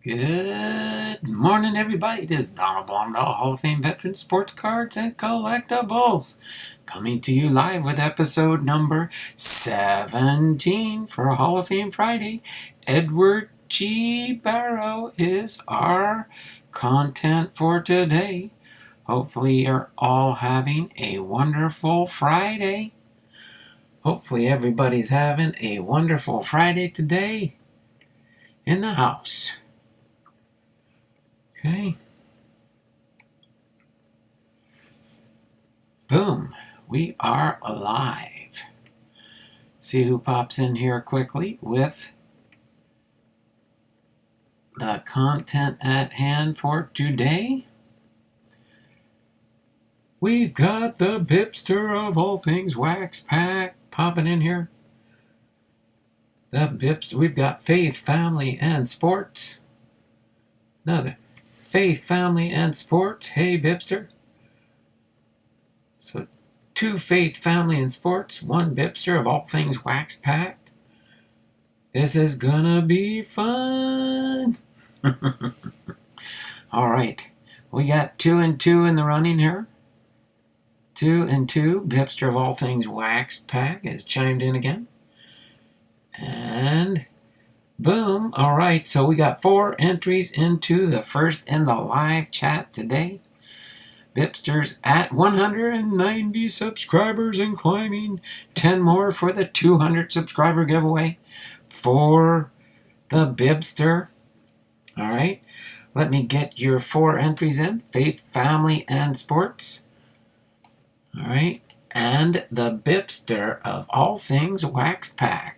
Good morning, everybody. It is Donald Blomdahl, Hall of Fame veteran, sports cards and collectibles, coming to you live with episode number 17 for Hall of Fame Friday. Edward G. Barrow is our content for today. Hopefully, you're all having a wonderful Friday. Hopefully, everybody's having a wonderful Friday today in the house. Okay. Boom. We are alive. See who pops in here quickly with the content at hand for today. We've got the BiPster of all things wax pack popping in here. The BiPster. We've got faith, family, and sports. Another. Faith, family, and sports. Hey, BiPster. So, 2 faith, family, and sports. 1 BiPster of all things wax packed. This is gonna be fun. All right. We got 2 and 2 in the running here. 2 and 2. BiPster of all things waxed pack has chimed in again. And boom. All right, so we got 4 entries into the first in the live chat today. BiPster's at 190 subscribers and climbing. 10 more for the 200 subscriber giveaway for the BiPster. All right, let me get your 4 entries in. Faith, family, and sports. All right, and the BiPster of all things waxed pack.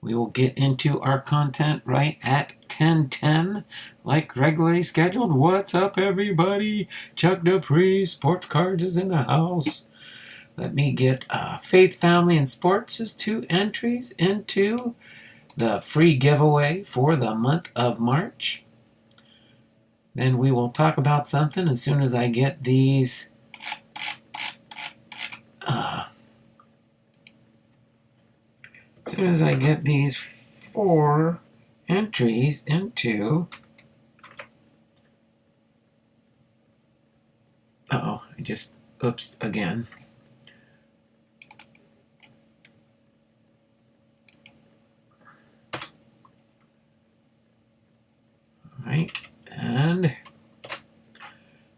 We will get into our content right at 10:10, like regularly scheduled. What's up, everybody? Chuck Dupree, Sports Cards is in the house. Let me get Faith, Family, and Sports as 2 entries into the free giveaway for the month of March. Then we will talk about something as soon as I get these as soon as I get these 4 entries into... Uh-oh, I just... Oops, again. Alright, and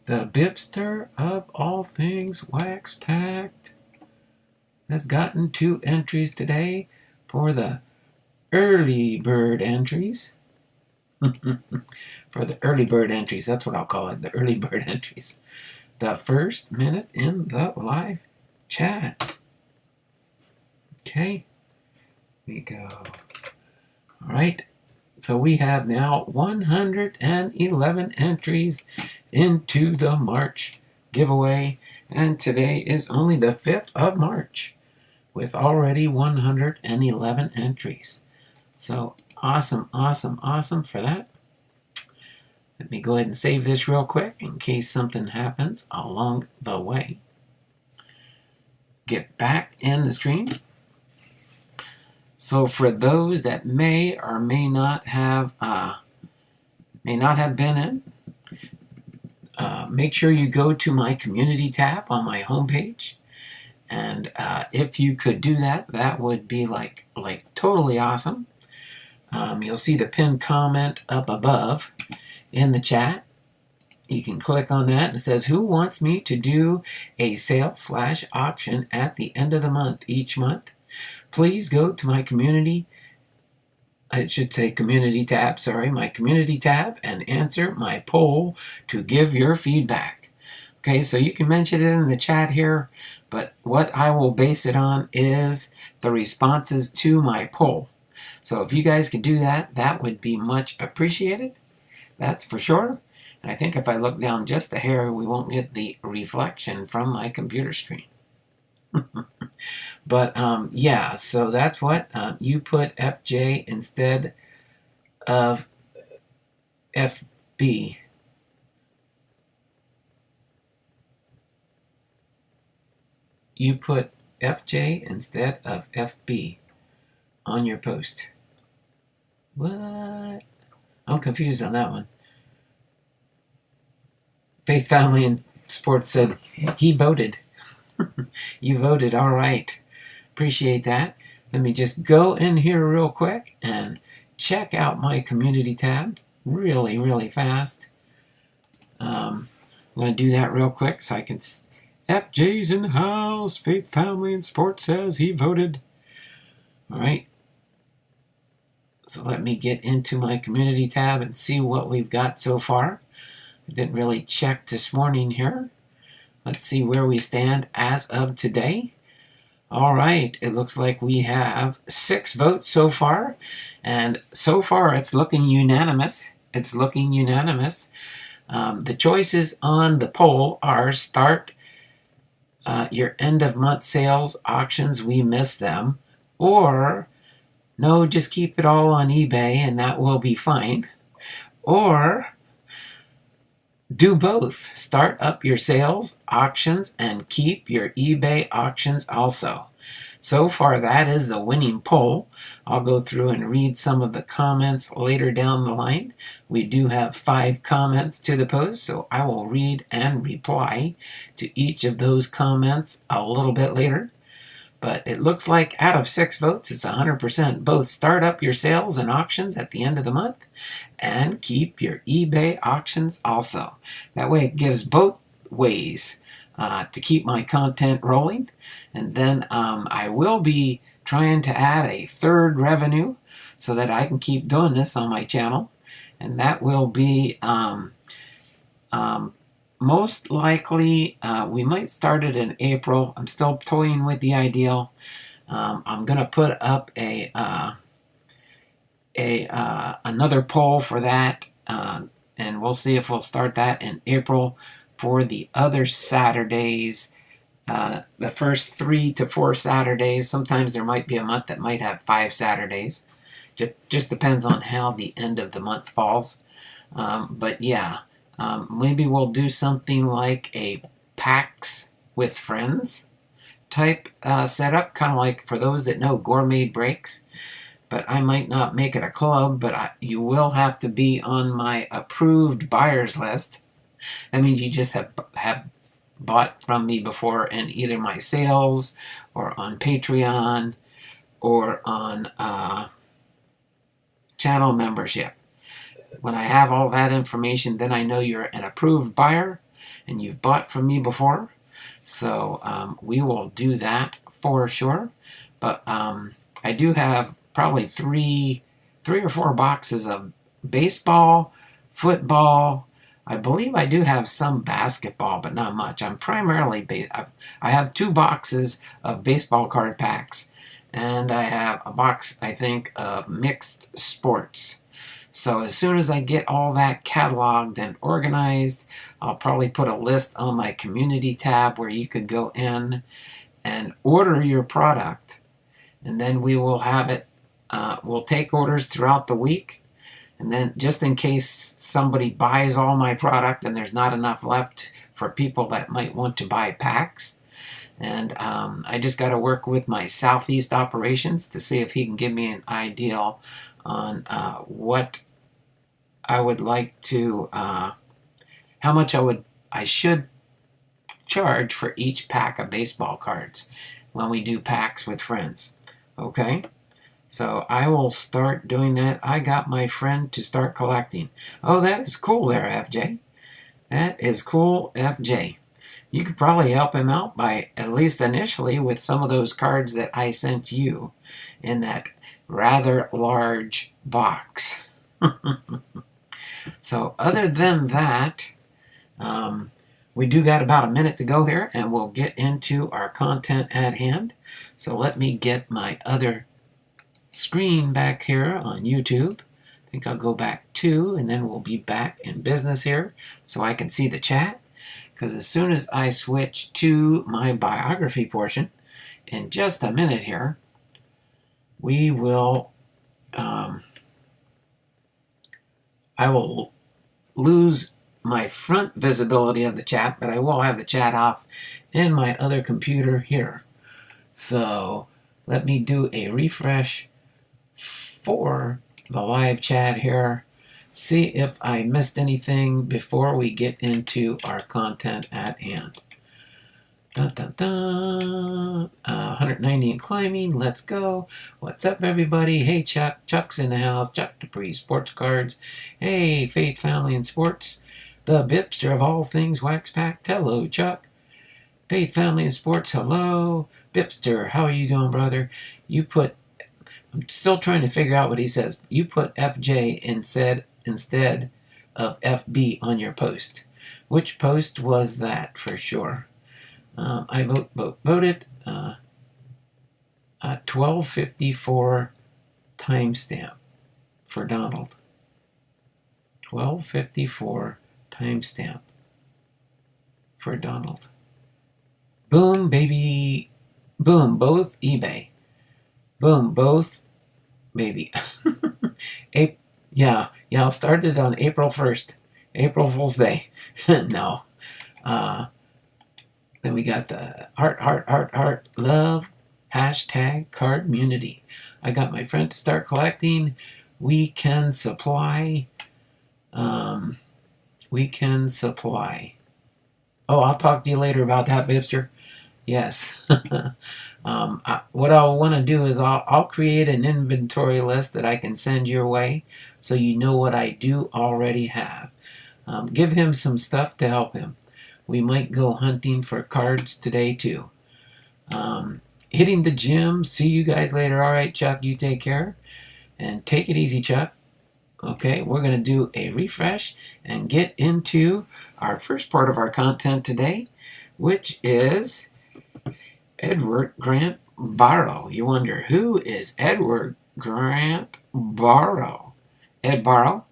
the BiPster of all things wax packed has gotten 2 entries today for the early bird entries. For the early bird entries, that's what I'll call it, the early bird entries. The first minute in the live chat. Okay, here we go. All right, so we have now 111 entries into the March giveaway, and today is only the 5th of March. With already 111 entries. So awesome, awesome, awesome for that. Let me go ahead and save this real quick in case something happens along the way. Get back in the stream. So for those that may or may not have been in, make sure you go to my community tab on my homepage. And if you could do that, that would be like totally awesome. You'll see the pinned comment up above in the chat. You can click on that and it says, who wants me to do a sale/auction at the end of the month each month? Please go to my community. I should say community tab, sorry, my community tab, and answer my poll to give your feedback. Okay, so you can mention it in the chat here, but what I will base it on is the responses to my poll. So if you guys could do that, that would be much appreciated. That's for sure. And I think if I look down just a hair, we won't get the reflection from my computer screen. But yeah, so that's what you put FJ instead of FB. You put FJ instead of FB on your post. What? I'm confused on that one. Faith, Family, and Sports said he voted. You voted, all right. Appreciate that. Let me just go in here real quick and check out my community tab really, really fast. I'm going to do that real quick so I can... FJ's in the house. Faith, Family, and Sports says he voted. All right. So let me get into my community tab and see what we've got so far. I didn't really check this morning here. Let's see where we stand as of today. All right, it looks like we have 6 votes so far, and so far it's looking unanimous. It's looking unanimous. The choices on the poll are start your end of month sales auctions, we miss them, or no, just keep it all on eBay and that will be fine, or do both. Start up your sales auctions and keep your eBay auctions also. So far, that is the winning poll. I'll go through and read some of the comments later down the line. We do have 5 comments to the post, so I will read and reply to each of those comments a little bit later. But it looks like out of 6 votes, it's 100%. Both start up your sales and auctions at the end of the month and keep your eBay auctions also. That way it gives both ways to keep my content rolling. And then I will be trying to add a 3rd revenue so that I can keep doing this on my channel. And that will be... most likely, we might start it in April. I'm still toying with the ideal. I'm gonna put up another poll for that, and we'll see if we'll start that in April for the other Saturdays. The first 3 to 4 Saturdays. Sometimes there might be a month that might have 5 Saturdays. Just depends on how the end of the month falls. But yeah. Maybe we'll do something like a PAX with friends type setup, kind of like for those that know Gourmet Breaks. But I might not make it a club, but you will have to be on my approved buyers list. That means you just have bought from me before in either my sales or on Patreon or on channel membership. When I have all that information, then I know you're an approved buyer and you've bought from me before. So we will do that for sure. But I do have probably three or 4 boxes of baseball, football. I believe I do have some basketball, but not much. I'm primarily I have 2 boxes of baseball card packs, and I have a box, I think, of mixed sports. So as soon as I get all that cataloged and organized, I'll probably put a list on my community tab where you could go in and order your product. And then we will have it, we'll take orders throughout the week. And then just in case somebody buys all my product and there's not enough left for people that might want to buy packs. And I just got to work with my Southeast operations to see if he can give me an ideal on what I would like to, how much I should charge for each pack of baseball cards when we do packs with friends. Okay? So I will start doing that. I got my friend to start collecting. Oh, that is cool there, FJ. That is cool, FJ. You could probably help him out by, at least initially, with some of those cards that I sent you in that rather large box. So other than that, we do got about a minute to go here, and we'll get into our content at hand. So let me get my other screen back here on YouTube. I think I'll go back 2, and then we'll be back in business here so I can see the chat. Because as soon as I switch to my biography portion, in just a minute here, we will... I will lose my front visibility of the chat, but I will have the chat off in my other computer here. So let me do a refresh for the live chat here, see if I missed anything before we get into our content at hand. Dun, dun, dun. 190 and climbing. Let's go. What's up, everybody? Hey, Chuck. Chuck's in the house. Chuck Dupree, Sports Cards. Hey, Faith, Family, and Sports. The BiPster of all things wax packed. Hello, Chuck. Faith, Family, and Sports. Hello. BiPster, how are you doing, brother? I'm still trying to figure out what he says. You put FJ instead of FB on your post. Which post was that for sure? I voted 1254 timestamp for Donald. 1254 timestamp for Donald. Boom, baby. Boom, both eBay. Boom, both baby. Yeah, I'll start it on April 1st. April Fool's Day. No. Then we got the heart, love, hashtag card community. I got my friend to start collecting. We can supply. We can supply. Oh, I'll talk to you later about that, BiPster. Yes. What I'll want to do is I'll create an inventory list that I can send your way so you know what I do already have. Give him some stuff to help him. We might go hunting for cards today too. Hitting the gym. See you guys later. All right, Chuck, you take care. And take it easy, Chuck. Okay, we're going to do a refresh and get into our first part of our content today, which is Edward Grant Barrow. You wonder, who is Edward Grant Barrow? Ed Barrow?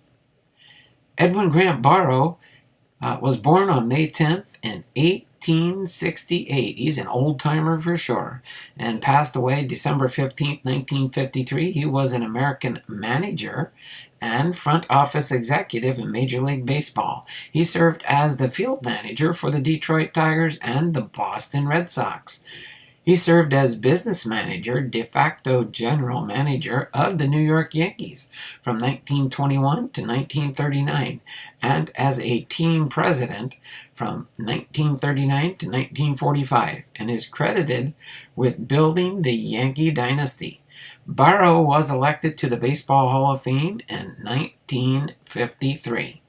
Edwin Grant Barrow was born on May 10th in 1868. He's an old-timer for sure. And passed away December 15th, 1953. He was an American manager and front office executive in Major League Baseball. He served as the field manager for the Detroit Tigers and the Boston Red Sox. He served as business manager, de facto general manager of the New York Yankees from 1921 to 1939, and as a team president from 1939 to 1945, and is credited with building the Yankee dynasty. Barrow was elected to the Baseball Hall of Fame in 1953.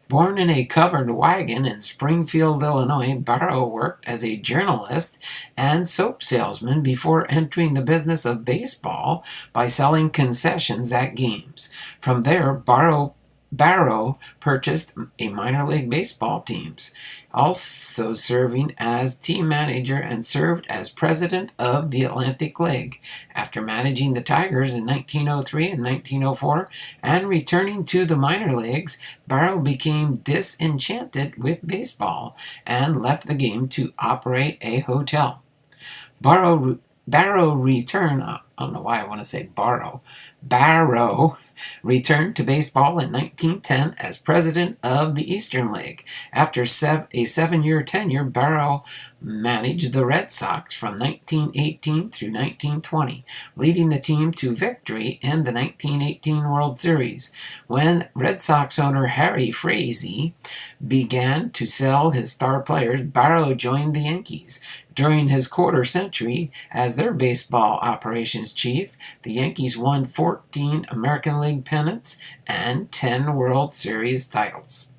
Born in a covered wagon in Springfield, Illinois, Barrow worked as a journalist and soap salesman before entering the business of baseball by selling concessions at games. From there, Barrow purchased a minor league baseball teams, also serving as team manager, and served as president of the Atlantic League. After managing the Tigers in 1903 and 1904 and returning to the minor leagues, Barrow became disenchanted with baseball and left the game to operate a hotel. Barrow returned, I don't know why I want to say Barrow. Barrow returned to baseball in 1910 as president of the Eastern League. After a 7-year tenure, Barrow managed the Red Sox from 1918 through 1920, leading the team to victory in the 1918 World Series. When Red Sox owner Harry Frazee began to sell his star players, Barrow joined the Yankees. During his quarter century as their baseball operations chief, the Yankees won 14 American League pennants and 10 World Series titles.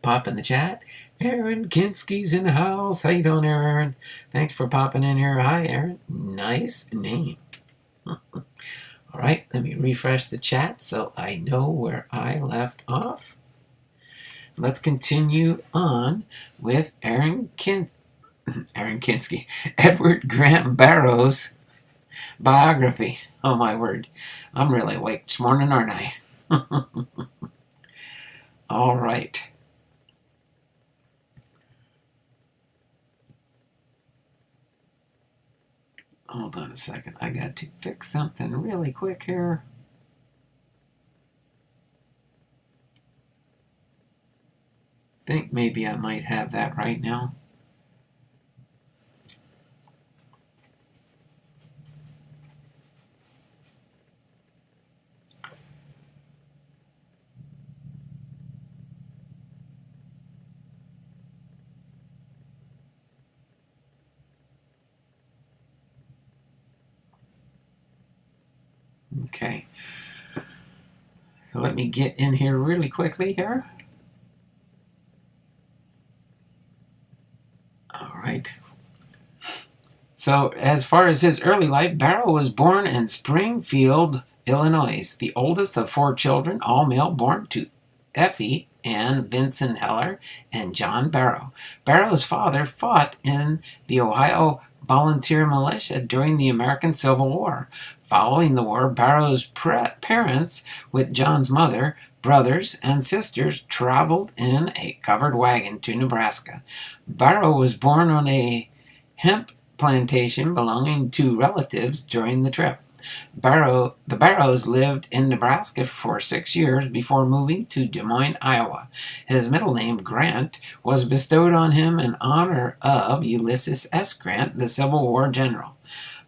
Pop in the chat. Aaron Kinski's in the house. How you doing, Aaron? Thanks for popping in here. Hi, Aaron. Nice name. All right, let me refresh the chat so I know where I left off. Let's continue on with Aaron Kinski. Edward Grant Barrow's biography. Oh, my word. I'm really awake this morning, aren't I? All right. Hold on a second. I got to fix something really quick here. I think maybe I might have that right now. Okay. So let me get in here really quickly here. All right. So as far as his early life, Barrow was born in Springfield, Illinois, the oldest of 4 children, all male, born to Effie and Vincent Heller and John Barrow. Barrow's father fought in the Ohio Volunteer Militia during the American Civil War. Following the war, Barrow's parents, with John's mother, brothers, and sisters, traveled in a covered wagon to Nebraska. Barrow was born on a hemp plantation belonging to relatives during the trip. The Barrows lived in Nebraska for 6 years before moving to Des Moines, Iowa. His middle name, Grant, was bestowed on him in honor of Ulysses S. Grant, the Civil War general.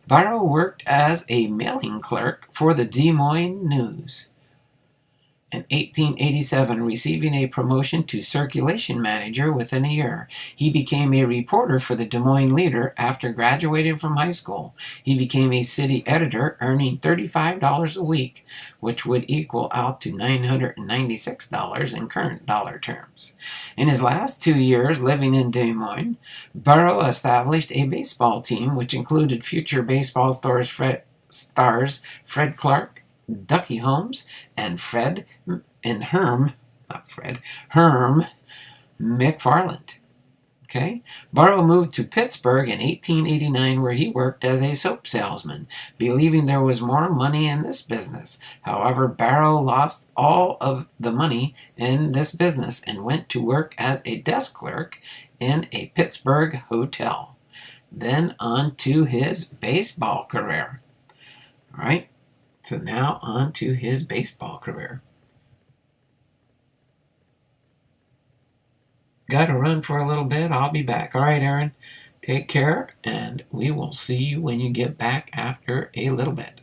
Barrow worked as a mailing clerk for the Des Moines News in 1887, receiving a promotion to circulation manager within a year. He became a reporter for the Des Moines Leader after graduating from high school. He became a city editor, earning $35 a week, which would equal out to $996 in current dollar terms. In his last 2 years living in Des Moines, Barrow established a baseball team which included future baseball stars Fred Clark, Ducky Holmes, and Herm McFarland. Okay. Barrow moved to Pittsburgh in 1889, where he worked as a soap salesman, believing there was more money in this business. However, Barrow lost all of the money in this business and went to work as a desk clerk in a Pittsburgh hotel. Then on to his baseball career. All right. So now on to his baseball career. Got to run for a little bit. I'll be back. All right, Aaron. Take care, and we will see you when you get back after a little bit.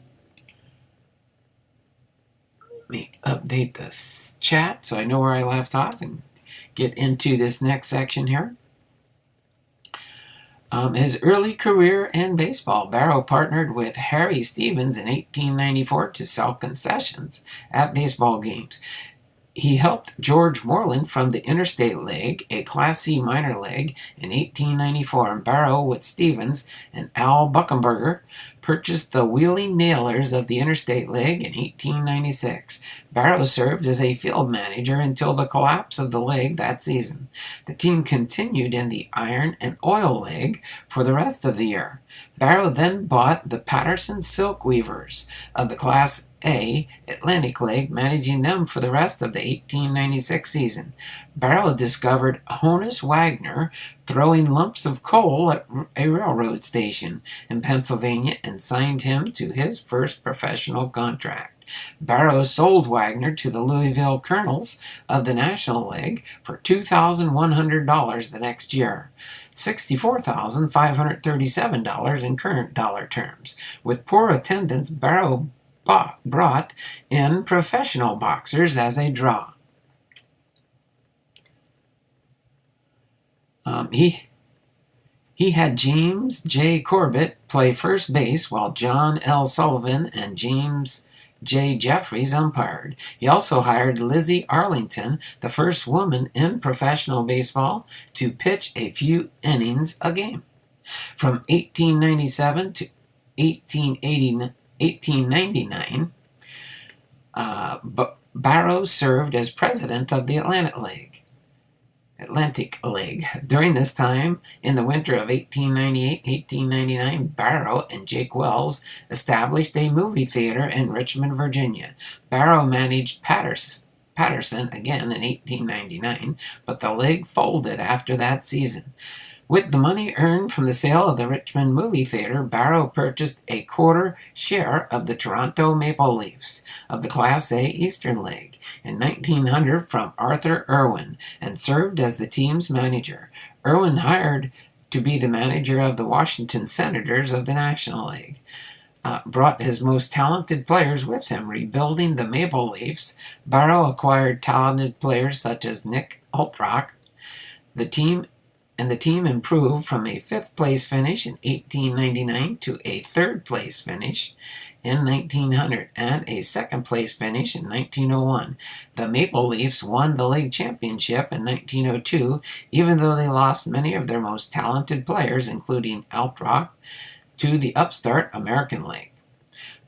Let me update this chat so I know where I left off and get into this next section here. His early career in baseball, Barrow partnered with Harry Stevens in 1894 to sell concessions at baseball games. He helped George Moreland from the Interstate League, a Class C minor league, in 1894, and Barrow, with Stevens and Al Buckenberger, purchased the Wheeling Nailers of the Interstate League in 1896. Barrow served as a field manager until the collapse of the league that season. The team continued in the Iron and Oil League for the rest of the year. Barrow then bought the Patterson Silk Weavers of the Class A Atlantic League, managing them for the rest of the 1896 season. Barrow discovered Honus Wagner throwing lumps of coal at a railroad station in Pennsylvania and signed him to his first professional contract. Barrow sold Wagner to the Louisville Colonels of the National League for $2,100 the next year, $64,537 in current dollar terms. With poor attendance, Barrow brought in professional boxers as a draw. He had James J. Corbett play first base while John L. Sullivan and James J. Jeffries umpired. He also hired Lizzie Arlington, the first woman in professional baseball, to pitch a few innings a game. From 1897 to 1899, Barrow served as president of the Atlantic League. During this time, in the winter of 1898-1899, Barrow and Jake Wells established a movie theater in Richmond, Virginia. Barrow managed Patterson again in 1899, but the league folded after that season. With the money earned from the sale of the Richmond movie theater, Barrow purchased a quarter share of the Toronto Maple Leafs of the Class A Eastern League in 1900 from Arthur Irwin and served as the team's manager. Irwin, hired to be the manager of the Washington Senators of the National League, brought his most talented players with him. Rebuilding the Maple Leafs, Barrow acquired talented players such as Nick Altrock. The team and the team improved from a fifth-place finish in 1899 to a third-place finish in 1900 and a second-place finish in 1901. The Maple Leafs won the league championship in 1902, even though they lost many of their most talented players, including Altrock, to the upstart American League.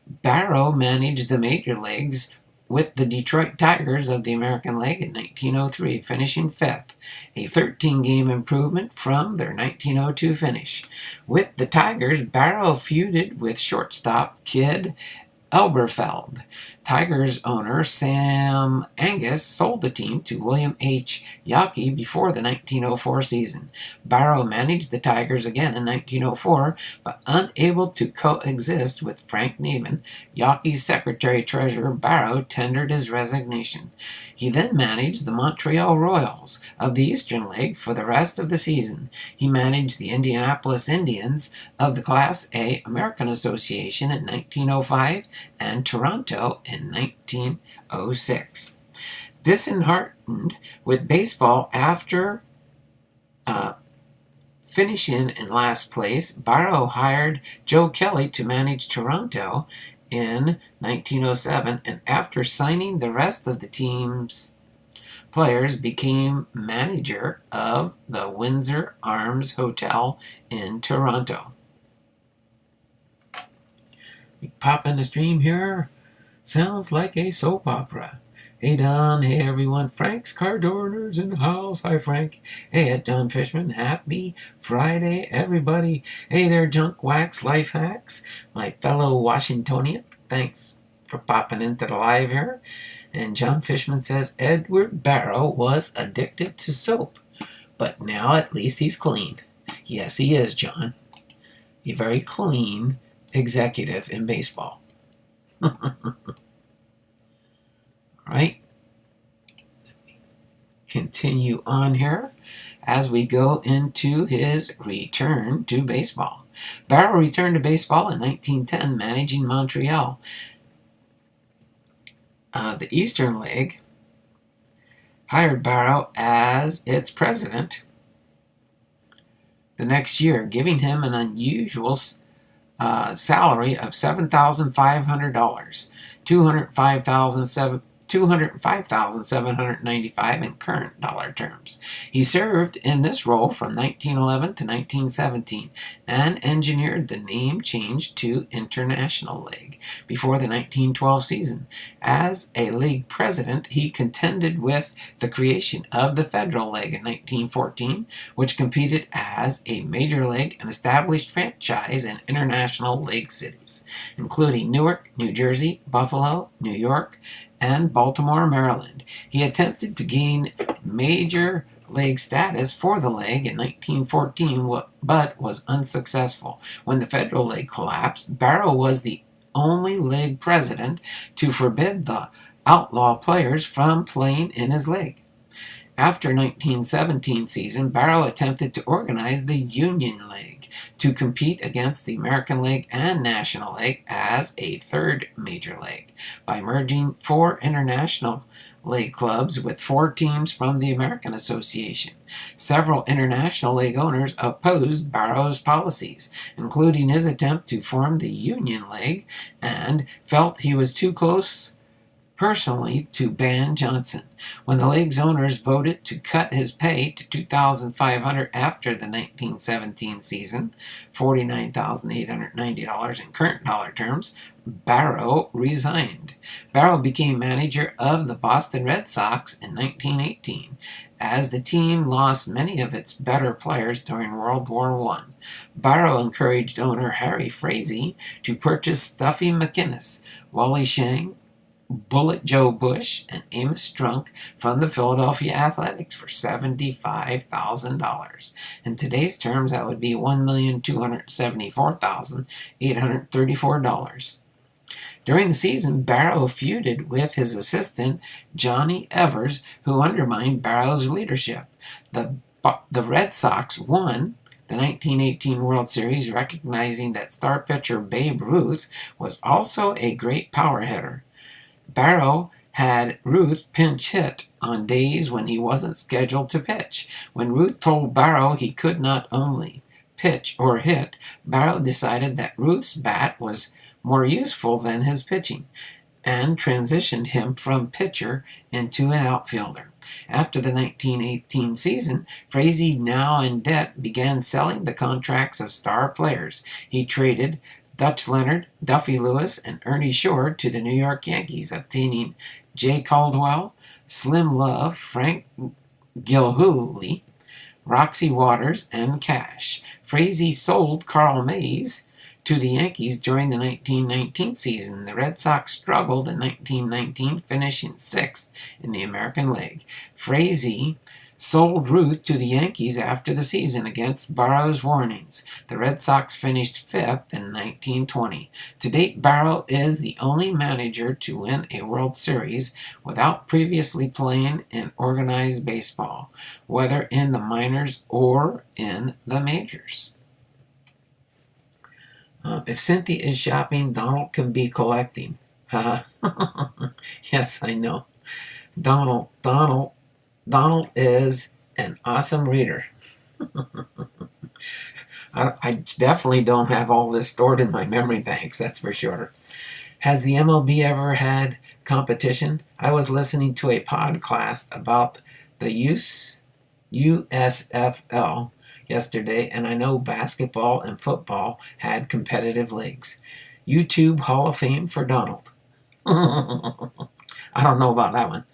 Barrow managed the major leagues with the Detroit Tigers of the American League in 1903, finishing fifth, a 13-game improvement from their 1902 finish. With the Tigers, Barrow feuded with shortstop Kid Elberfeld. Tigers owner Sam Angus sold the team to William H. Yankee before the 1904 season. Barrow managed the Tigers again in 1904, but unable to coexist with Frank Neiman, Yankee's secretary-treasurer, Barrow tendered his resignation. He then managed the Montreal Royals of the Eastern League for the rest of the season. He managed the Indianapolis Indians of the Class A American Association in 1905 and Toronto in 1906. Disheartened with baseball after finishing in last place, Barrow hired Joe Kelly to manage Toronto in 1907, and after signing the rest of the team's players, became manager of the Windsor Arms Hotel in Toronto. We pop in the stream here. Sounds like a soap opera. Hey Don, hey everyone, Frank's Car Dorner's in the house. Hi Frank. Hey, at Don Fishman, happy Friday everybody. Hey there, Junk Wax Life Hacks, my fellow Washingtonian. Thanks for popping into the live here. And John Fishman says, Edward Barrow was addicted to soap, but now at least he's clean. Yes, he is, John. A very clean executive in baseball. Right? Let me continue on here as we go into his return to baseball. Barrow returned to baseball in 1910, managing Montreal. The Eastern League hired Barrow as its president the next year, giving him an unusual salary of $7,500, $205,795 in current dollar terms. He served in this role from 1911 to 1917 and engineered the name change to International League before the 1912 season. As a league president, he contended with the creation of the Federal League in 1914, which competed as a major league and established franchise in international league cities, including Newark, New Jersey, Buffalo, New York, and Baltimore, Maryland. He attempted to gain major league status for the league in 1914, but was unsuccessful. When the Federal League collapsed, Barrow was the only league president to forbid the outlaw players from playing in his league. After 1917 season, Barrow attempted to organize the Union League to compete against the American League and National League as a third major league by merging 4 international league clubs with 4 teams from the American Association. Several international league owners opposed Barrow's policies, including his attempt to form the Union League, and felt he was too close personally to ban Johnson. When the league's owners voted to cut his pay to $2,500 after the 1917 season, $49,890 in current dollar terms, Barrow resigned. Barrow became manager of the Boston Red Sox in 1918, as the team lost many of its better players during World War I. Barrow encouraged owner Harry Frazee to purchase Stuffy McInnes, Wally Shang, Bullet Joe Bush, and Amos Strunk from the Philadelphia Athletics for $75,000. In today's terms, that would be $1,274,834. During the season, Barrow feuded with his assistant, Johnny Evers, who undermined Barrow's leadership. The Red Sox won the 1918 World Series, recognizing that star pitcher Babe Ruth was also a great power hitter. Barrow had Ruth pinch hit on days when he wasn't scheduled to pitch. When Ruth told Barrow he could not only pitch or hit, Barrow decided that Ruth's bat was more useful than his pitching, and transitioned him from pitcher into an outfielder. After the 1918 season, Frazee, now in debt, began selling the contracts of star players. He traded Dutch Leonard, Duffy Lewis, and Ernie Shore to the New York Yankees, obtaining Jay Caldwell, Slim Love, Frank Gilhooly, Roxy Waters, and cash. Frazee sold Carl Mays to the Yankees during the 1919 season. The Red Sox struggled in 1919, finishing 6th in the American League. Frazee sold Ruth to the Yankees after the season against Barrow's warnings. The Red Sox finished 5th in 1920. To date, Barrow is the only manager to win a World Series without previously playing in organized baseball, whether in the minors or in the majors. If Cynthia is shopping, Donald can be collecting. Yes, I know. Donald is an awesome reader. I definitely don't have all this stored in my memory banks, that's for sure. Has the MLB ever had competition? I was listening to a podcast about the USFL yesterday, and I know basketball and football had competitive leagues. YouTube Hall of Fame for Donald. I don't know about that one.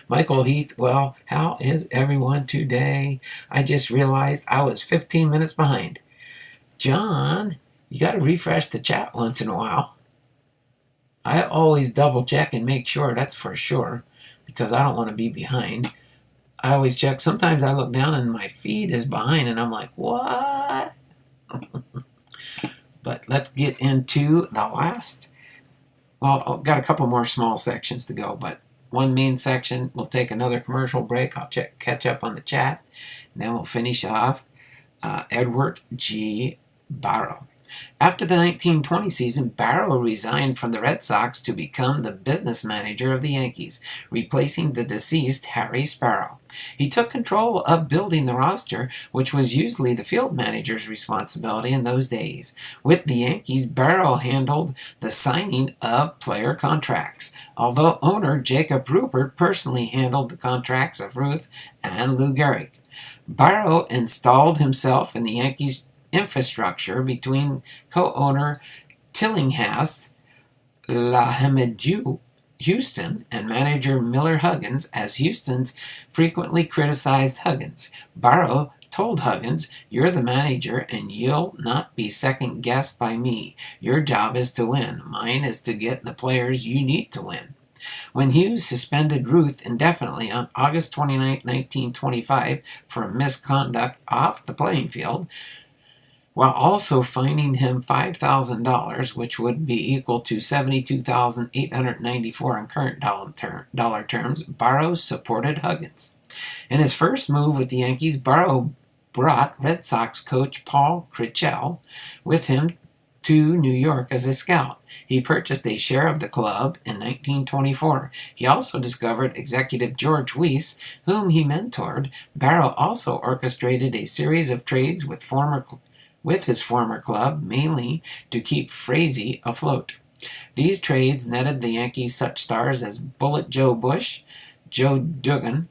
Michael Heath, well, how is everyone today? I just realized I was 15 minutes behind. John, you got to refresh the chat once in a while. I always double check and make sure, that's for sure, because I don't want to be behind. I always check. Sometimes I look down and my feed is behind and I'm like, what? But let's get into the last. Well, I've got a couple more small sections to go, but one main section, we'll take another commercial break. I'll catch up on the chat, and then we'll finish off Edward G. Barrow. After the 1920 season, Barrow resigned from the Red Sox to become the business manager of the Yankees, replacing the deceased Harry Sparrow. He took control of building the roster, which was usually the field manager's responsibility in those days. With the Yankees, Barrow handled the signing of player contracts, although owner Jacob Rupert personally handled the contracts of Ruth and Lou Gehrig. Barrow installed himself in the Yankees' infrastructure between co-owner Tillinghast Lahamidu Houston and manager Miller Huggins, as Houston's frequently criticized Huggins. Barrow told Huggins, "You're the manager and you'll not be second-guessed by me. Your job is to win. Mine is to get the players you need to win." When Hughes suspended Ruth indefinitely on August 29, 1925 for misconduct off the playing field, while also fining him $5,000, which would be equal to $72,894 in current dollar terms, Barrow supported Huggins. In his first move with the Yankees, Barrow brought Red Sox coach Paul Critchell with him to New York as a scout. He purchased a share of the club in 1924. He also discovered executive George Weiss, whom he mentored. Barrow also orchestrated a series of trades with his former club, mainly to keep Frazee afloat. These trades netted the Yankees such stars as Bullet Joe Bush, Joe Duggan,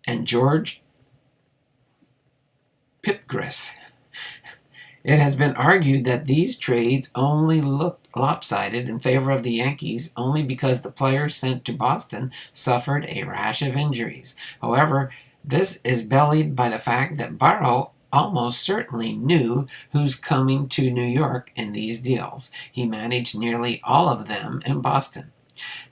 and George Pipgras. It has been argued that these trades only looked lopsided in favor of the Yankees only because the players sent to Boston suffered a rash of injuries. However, this is belied by the fact that Barrow almost certainly knew who's coming to New York in these deals. He managed nearly all of them in Boston.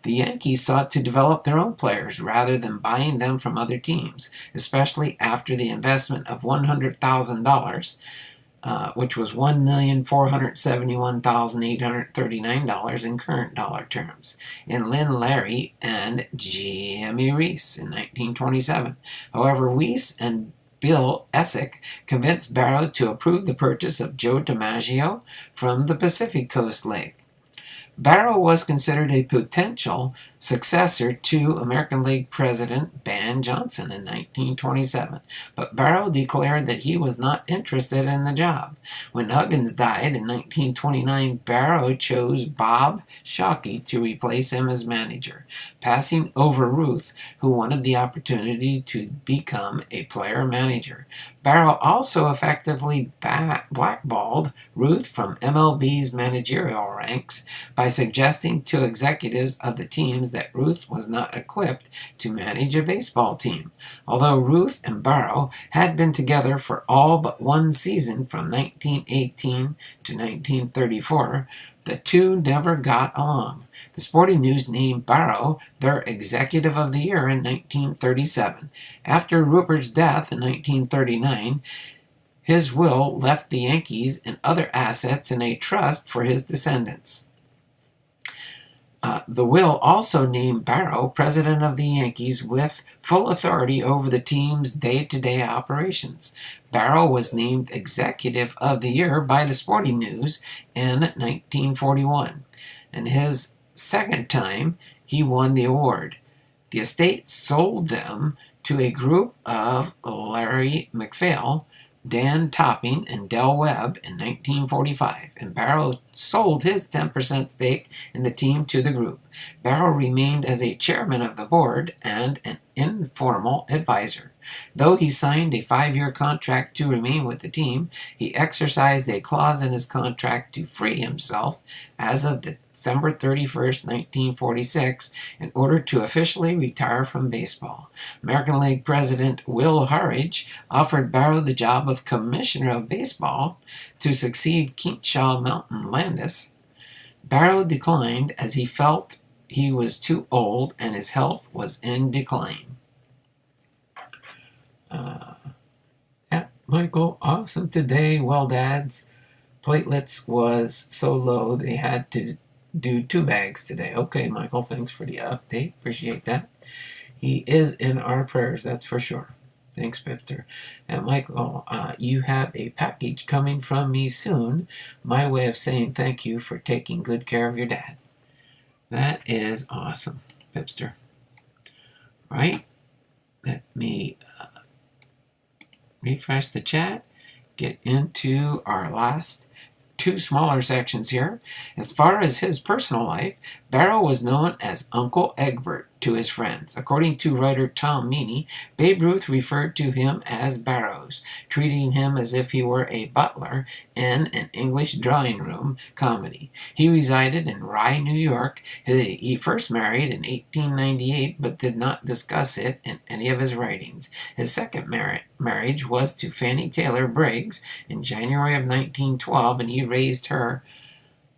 The Yankees sought to develop their own players rather than buying them from other teams, especially after the investment of $100,000, which was $1,471,839 in current dollar terms, in Lynn Larry and Jimmy Reese in 1927. However, Reese and Bill Essick convinced Barrow to approve the purchase of Joe DiMaggio from the Pacific Coast League. Barrow was considered a potential successor to American League President Ben Johnson in 1927, but Barrow declared that he was not interested in the job. When Huggins died in 1929, Barrow chose Bob Shockey to replace him as manager, passing over Ruth, who wanted the opportunity to become a player-manager. Barrow also effectively blackballed Ruth from MLB's managerial ranks by suggesting to executives of the teams that Ruth was not equipped to manage a baseball team. Although Ruth and Barrow had been together for all but one season from 1918 to 1934, the two never got along. The Sporting News named Barrow their Executive of the Year in 1937. After Rupert's death in 1939, his will left the Yankees and other assets in a trust for his descendants. The will also named Barrow president of the Yankees with full authority over the team's day-to-day operations. Barrow was named Executive of the Year by the Sporting News in 1941, and his second time he won the award. The estate sold them to a group of Larry McPhail, Dan Topping, and Del Webb in 1945, and Barrow sold his 10% stake in the team to the group. Barrow remained as a chairman of the board and an informal advisor. Though he signed a 5-year contract to remain with the team, he exercised a clause in his contract to free himself as of December 31st, 1946, in order to officially retire from baseball. American League President Will Harridge offered Barrow the job of Commissioner of Baseball to succeed Keenshaw Mountain Landis. Barrow declined as he felt he was too old and his health was in decline. Michael, awesome today. Well, Dad's platelets was so low they had to do 2 bags today. Okay, Michael, thanks for the update. Appreciate that. He is in our prayers, that's for sure. Thanks, BiPster. And Michael, you have a package coming from me soon. My way of saying thank you for taking good care of your dad. That is awesome, BiPster. Right? Let me refresh the chat, get into our last 2 smaller sections here. As far as his personal life, Barrow was known as Uncle Egbert to his friends. According to writer Tom Meany, Babe Ruth referred to him as Barrows, treating him as if he were a butler in an English drawing room comedy. He resided in Rye, New York. He first married in 1898, but did not discuss it in any of his writings. His second marriage was to Fannie Taylor Briggs in January of 1912, and he raised her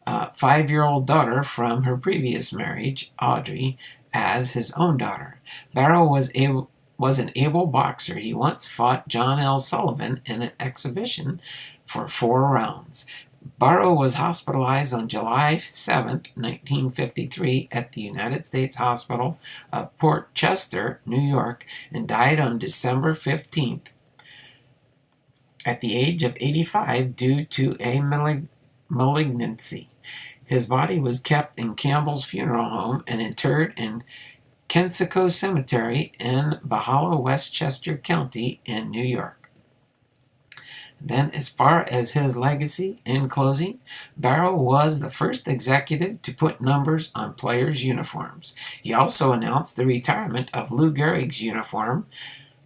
5-year-old daughter from her previous marriage, Audrey, as his own daughter. Barrow was an able boxer. He once fought John L. Sullivan in an exhibition for 4 rounds. Barrow was hospitalized on July 7, 1953 at the United States Hospital of Port Chester, New York, and died on December 15th at the age of 85 due to a malignancy. His body was kept in Campbell's funeral home and interred in Kensico Cemetery in Valhalla, Westchester County in New York. Then, as far as his legacy, in closing, Barrow was the first executive to put numbers on players' uniforms. He also announced the retirement of Lou Gehrig's uniform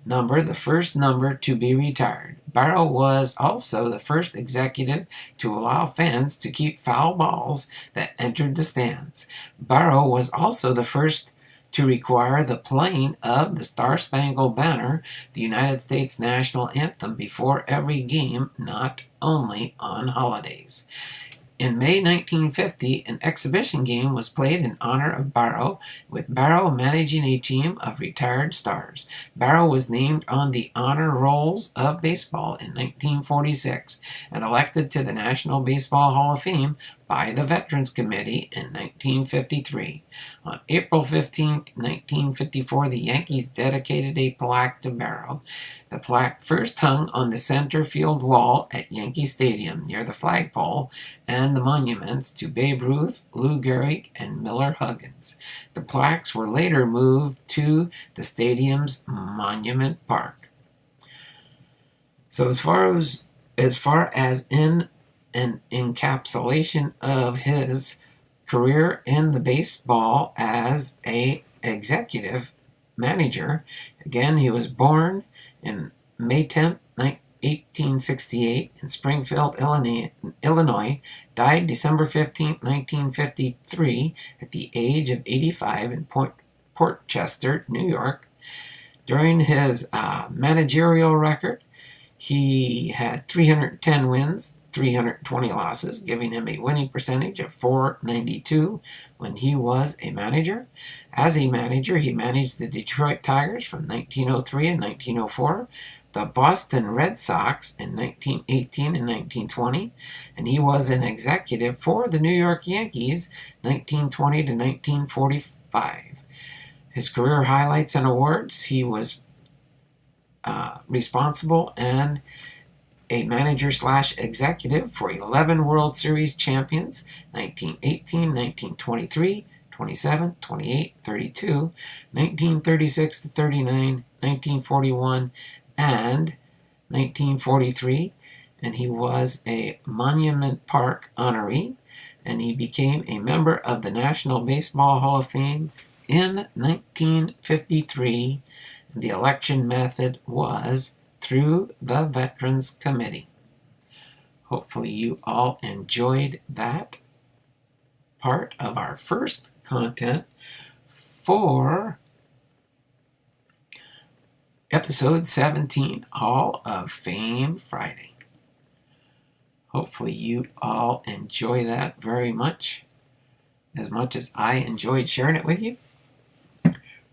number, the first number to be retired. Barrow was also the first executive to allow fans to keep foul balls that entered the stands. Barrow was also the first to require the playing of the Star-Spangled Banner, the United States national anthem, before every game, not only on holidays. In May 1950, an exhibition game was played in honor of Barrow, with Barrow managing a team of retired stars. Barrow was named on the honor rolls of baseball in 1946 and elected to the National Baseball Hall of Fame by the Veterans Committee in 1953. On April 15, 1954, the Yankees dedicated a plaque to Barrow. The plaque first hung on the center field wall at Yankee Stadium near the flagpole and the monuments to Babe Ruth, Lou Gehrig, and Miller Huggins. The plaques were later moved to the stadium's Monument Park. So as far as in an encapsulation of his career in the baseball as a executive manager, again, he was born in May 10th, 1868 in Springfield, Illinois, died December 15th, 1953 at the age of 85 in Port Chester, New York. During his managerial record, he had 310 wins, 320 losses, giving him a winning percentage of .492 when he was a manager. As a manager, he managed the Detroit Tigers from 1903 and 1904, the Boston Red Sox in 1918 and 1920, and he was an executive for the New York Yankees 1920 to 1945. His career highlights and awards: he was responsible and a manager/executive for 11 World Series champions, 1918, 1923, 27, 28, 32, 1936 to 39, 1941, and 1943, and he was a Monument Park honoree, and he became a member of the National Baseball Hall of Fame in 1953. The election method was through the Veterans Committee. Hopefully you all enjoyed that part of our first content for episode 17, Hall of Fame Friday. Hopefully you all enjoy that very much as I enjoyed sharing it with you.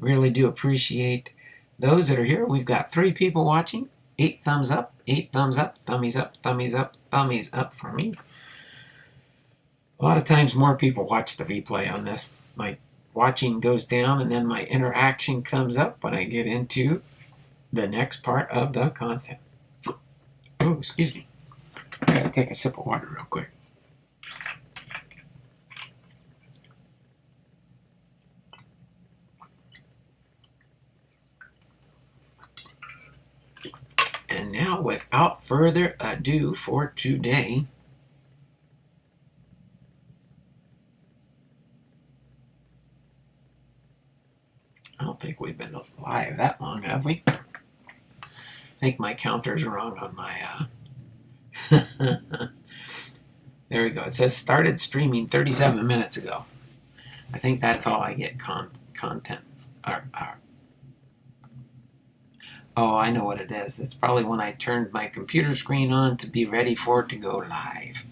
Really do appreciate those that are here. We've got 3 people watching. 8 thumbs up, 8 thumbs up, thummies up, thummies up, thummies up for me. A lot of times more people watch the replay on this. My watching goes down and then my interaction comes up when I get into the next part of the content. Oh, excuse me. I gotta take a sip of water real quick. And now, without further ado for today, I don't think we've been live that long, have we? I think my counter's wrong on my... There we go. It says started streaming 37 minutes ago. I think that's all I get content. Oh, I know what it is. It's probably when I turned my computer screen on to be ready for it to go live.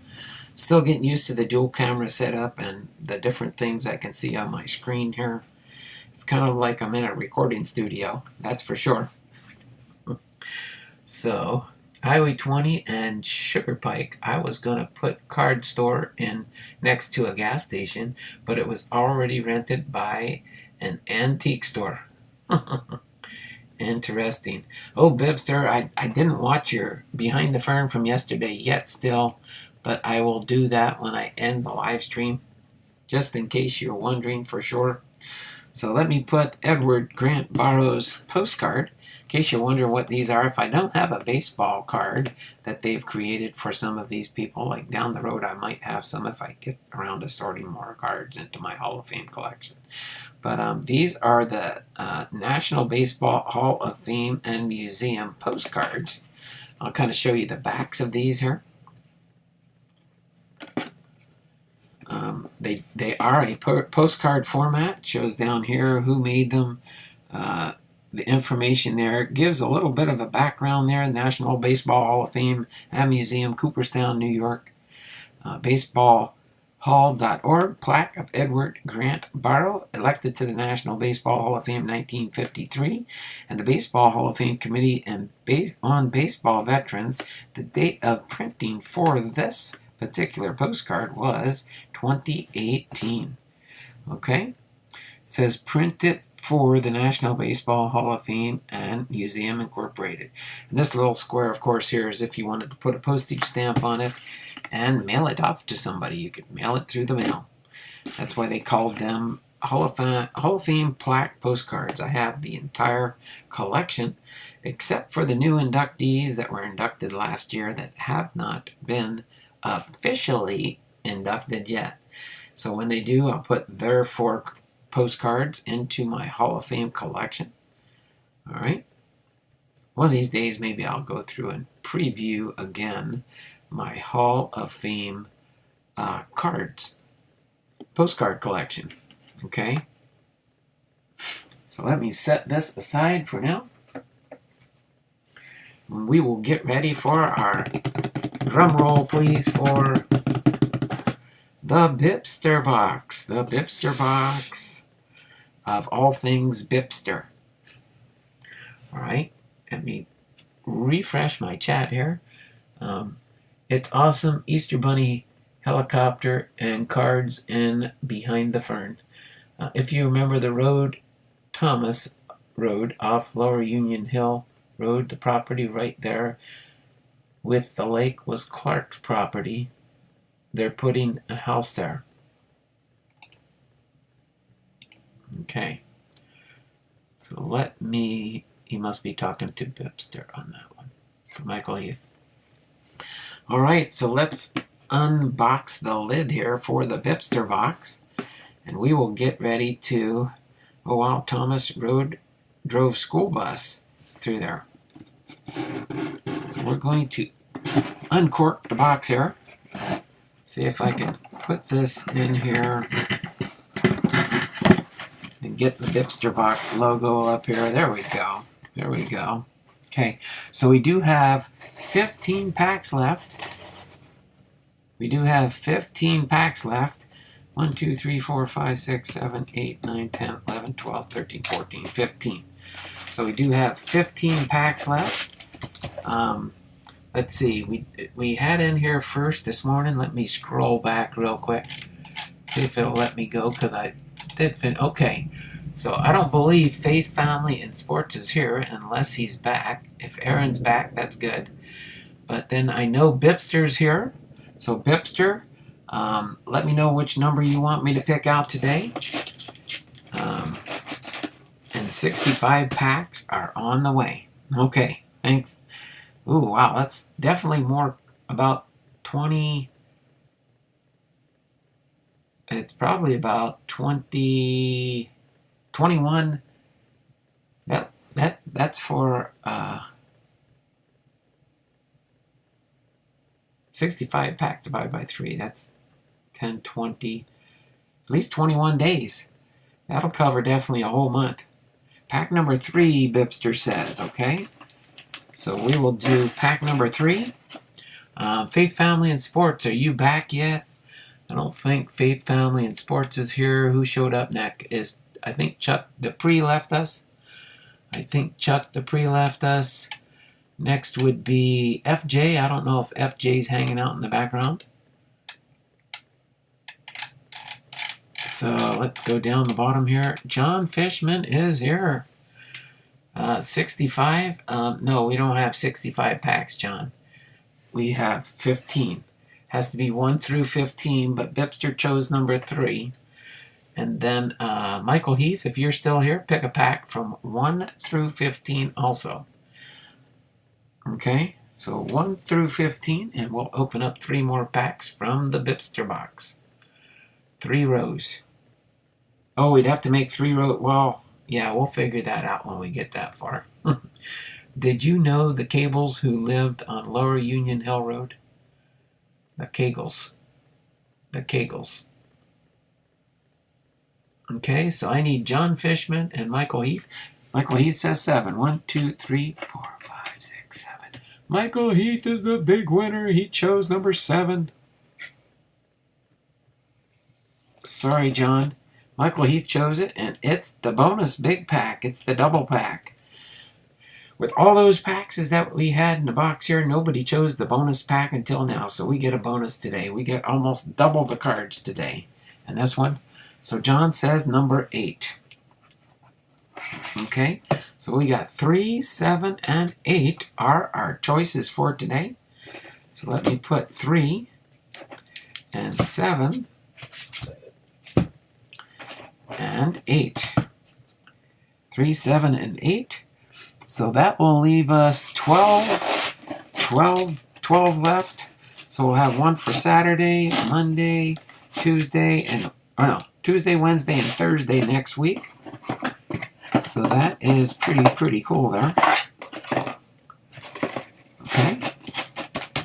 Still getting used to the dual camera setup and the different things I can see on my screen here. It's kind of like I'm in a recording studio, that's for sure. So, Highway 20 and Sugar Pike, I was going to put card store in next to a gas station, but it was already rented by an antique store. Interesting. Oh, BiPster, I didn't watch your Behind the Fern from yesterday yet still, but I will do that when I end the live stream, just in case you're wondering for sure. So let me put Edward Grant Barrow's postcard, in case you're wondering what these are. If I don't have a baseball card that they've created for some of these people, like down the road I might have some if I get around to sorting more cards into my Hall of Fame collection. But these are the National Baseball Hall of Fame and Museum postcards. I'll kind of show you the backs of these here. They are a postcard format. Shows down here who made them. The information there gives a little bit of a background there. National Baseball Hall of Fame and Museum, Cooperstown, New York. Baseballhall.org, plaque of Edward Grant Barrow, elected to the National Baseball Hall of Fame 1953, and the Baseball Hall of Fame Committee on Baseball Veterans. The date of printing for this particular postcard was 2018. Okay? It says printed for the National Baseball Hall of Fame and Museum Incorporated. And this little square, of course, here is if you wanted to put a postage stamp on it and mail it off to somebody. You could mail it through the mail. That's why they called them Hall of Fame plaque postcards. I have the entire collection, except for the new inductees that were inducted last year that have not been officially inducted yet. So when they do, I'll put their 4 postcards into my Hall of Fame collection. All right. One of these days, maybe I'll go through and preview again my Hall of Fame postcard collection. Okay. So let me set this aside for now. We will get ready for our drum roll, please, for the BiPster box. The BiPster box of all things BiPster. All right. Let me refresh my chat here. It's awesome. Easter Bunny helicopter and cards in Behind the Fern. If you remember the road, Thomas Road off Lower Union Hill Road, the property right there with the lake was Clark's property. They're putting a house there. Okay. So he must be talking to BiPster on that one. For Michael Heath. All right, so let's unbox the lid here for the BiPster box. And we will get ready to, oh wow, Thomas drove school bus through there. So we're going to uncork the box here. See if I can put this in here and get the BiPster box logo up here. There we go. There we go. Okay, so we do have 15 packs left. We do have 15 packs left. 1, 2, 3, 4, 5, 6, 7, 8, 9, 10, 11, 12, 13, 14, 15. So we do have 15 packs left. Let's see. We had in here first this morning. Let me scroll back real quick. See if it'll let me go, because I did finish. Okay. So I don't believe Faith, Family, and Sports is here unless he's back. If Aaron's back, that's good. But then I know BiPster's here. So BiPster, let me know which number you want me to pick out today. And 65 packs are on the way. Okay, thanks. Ooh, wow, that's definitely more, about 20. It's probably about 20, 21. That's for 65 packs divided by 3. That's 10, 20, at least 21 days. That'll cover definitely a whole month. Pack number 3, BiPster says, okay? So we will do pack number 3. Faith, Family, and Sports, are you back yet? I don't think Faith, Family, and Sports is here. Who showed up next? I think Chuck Dupree left us. Next would be FJ. I don't know if FJ's hanging out in the background. So let's go down the bottom here. John Fishman is here. 65. No, we don't have 65 packs, John. We have 15. Has to be 1 through 15, but BiPster chose number 3. And then Michael Heath, if you're still here, pick a pack from 1 through 15 also. Okay, so 1 through 15, and we'll open up 3 more packs from the BiPster box. 3 rows. Oh, we'd have to make 3 rows. Well, yeah, we'll figure that out when we get that far. Did you know the Cables who lived on Lower Union Hill Road? The Kegels. Okay, so I need John Fishman and Michael Heath. Michael Heath says 7. 1, 2, 3, 4, 5, 6, 7. Michael Heath is the big winner. He chose number 7. Sorry, John. Michael Heath chose it, and it's the bonus big pack. It's the double pack. with all those packs that we had in the box here, nobody chose the bonus pack until now, so we get a bonus today. We get almost double the cards today in this one. So John says number 8. Okay, so we got 3, 7, and 8 are our choices for today. So let me put 3 and 7 and 8. 3, 7, and 8. So that will leave us 12 left. So we'll have one for Saturday, Monday, Tuesday, and Tuesday, Wednesday, and Thursday next week. So that is pretty cool there. Okay.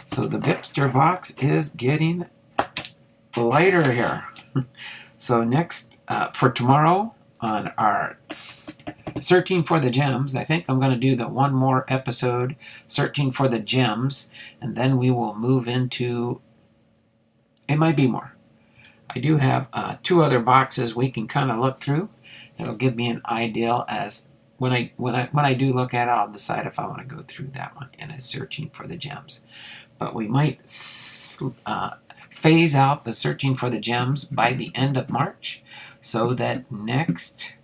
So the BiPster box is getting lighter here. So next, for tomorrow on our Searching for the Gems, I think I'm going to do the one more episode, Searching for the Gems, and then we will move into, it might be more. I do have 2 other boxes we can kind of look through. It'll give me an idea as when I do look at it, I'll decide if I want to go through that one and it's Searching for the Gems. But we might phase out the Searching for the Gems by the end of March, so that next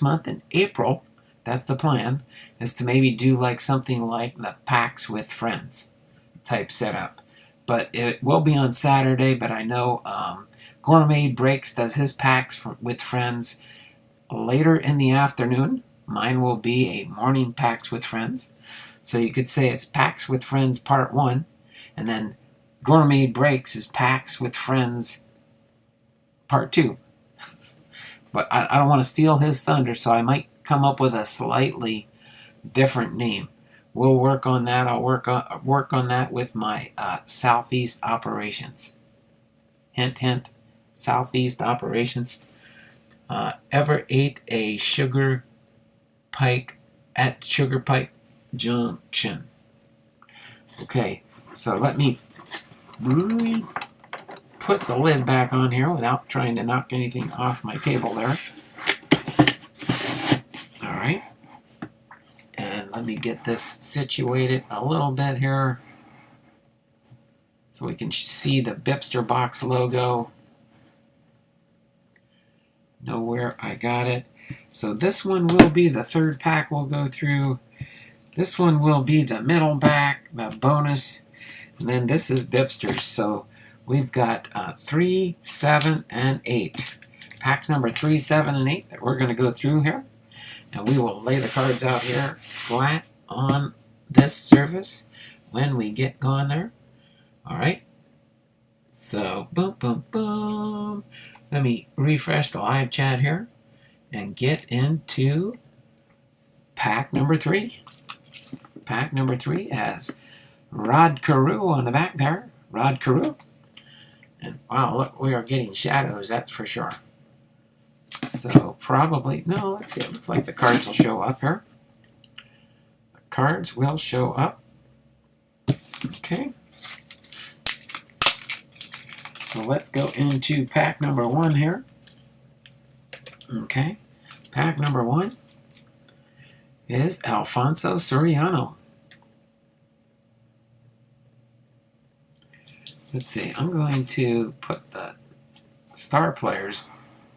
month in April, that's the plan, is to maybe do like something like the Packs with Friends type setup. But it will be on Saturday, but I know Gourmet Breaks does his Packs with Friends later in the afternoon. Mine will be a morning Packs with Friends. So you could say it's Packs with Friends Part 1, and then Gourmet Breaks is Packs with Friends Part 2. But I don't want to steal his thunder, so I might come up with a slightly different name. We'll work on that. I'll work on that with my Southeast operations. Hint, hint. Southeast operations. Ever ate a sugar pike at Sugar Pike Junction? Okay, so let me really put the lid back on here without trying to knock anything off my table there. All right. And let me get this situated a little bit here so we can see the BiPster box logo. Know where I got it. So this one will be the third pack we'll go through. This one will be the middle back, the bonus. And then this is BiPster's. So we've got 3, 7, and 8. Packs number 3, 7, and 8 that we're going to go through here. And we will lay the cards out here flat on this surface when we get going there. All right. So, boom, boom, boom. Let me refresh the live chat here and get into pack number 3. Pack number 3 has Rod Carew on the back there. Rod Carew. And wow, look, we are getting shadows, that's for sure. So probably, no, let's see, it looks like the cards will show up here. The cards will show up. Okay. So let's go into pack number 1 here. Okay. Pack number 1 is Alfonso Soriano. Let's see, I'm going to put the star players